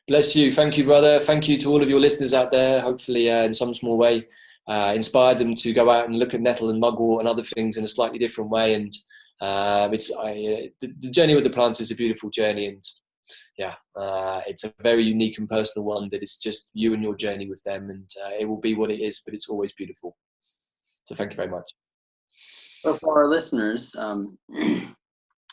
Bless you. Thank you, brother. Thank you to all of your listeners out there. Hopefully, in some small way, inspired them to go out and look at nettle and mugwort and other things in a slightly different way. And the journey with the plants is a beautiful journey. And yeah, it's a very unique and personal one that is just you and your journey with them. And it will be what it is, but it's always beautiful. So thank you very much. So for our listeners,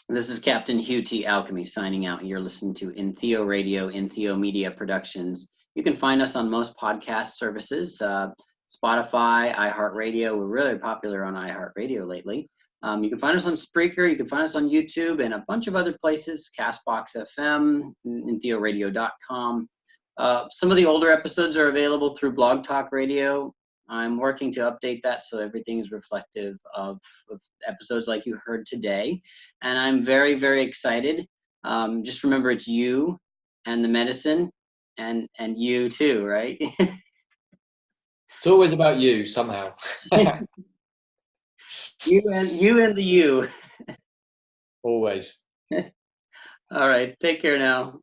this is Captain Hugh T Alkemi signing out. You're listening to Entheoradio, Entheo Media Productions. You can find us on most podcast services, Spotify, iHeartRadio. We're really popular on iHeartRadio lately. You can find us on Spreaker. You can find us on YouTube and a bunch of other places, Castbox FM, Entheoradio.com. Some of the older episodes are available through Blog Talk Radio. I'm working to update that so everything is reflective of episodes like you heard today. And I'm very, very excited. Just remember it's you and the medicine and you too, right? It's always about you somehow. you and the you. Always. All right. Take care now.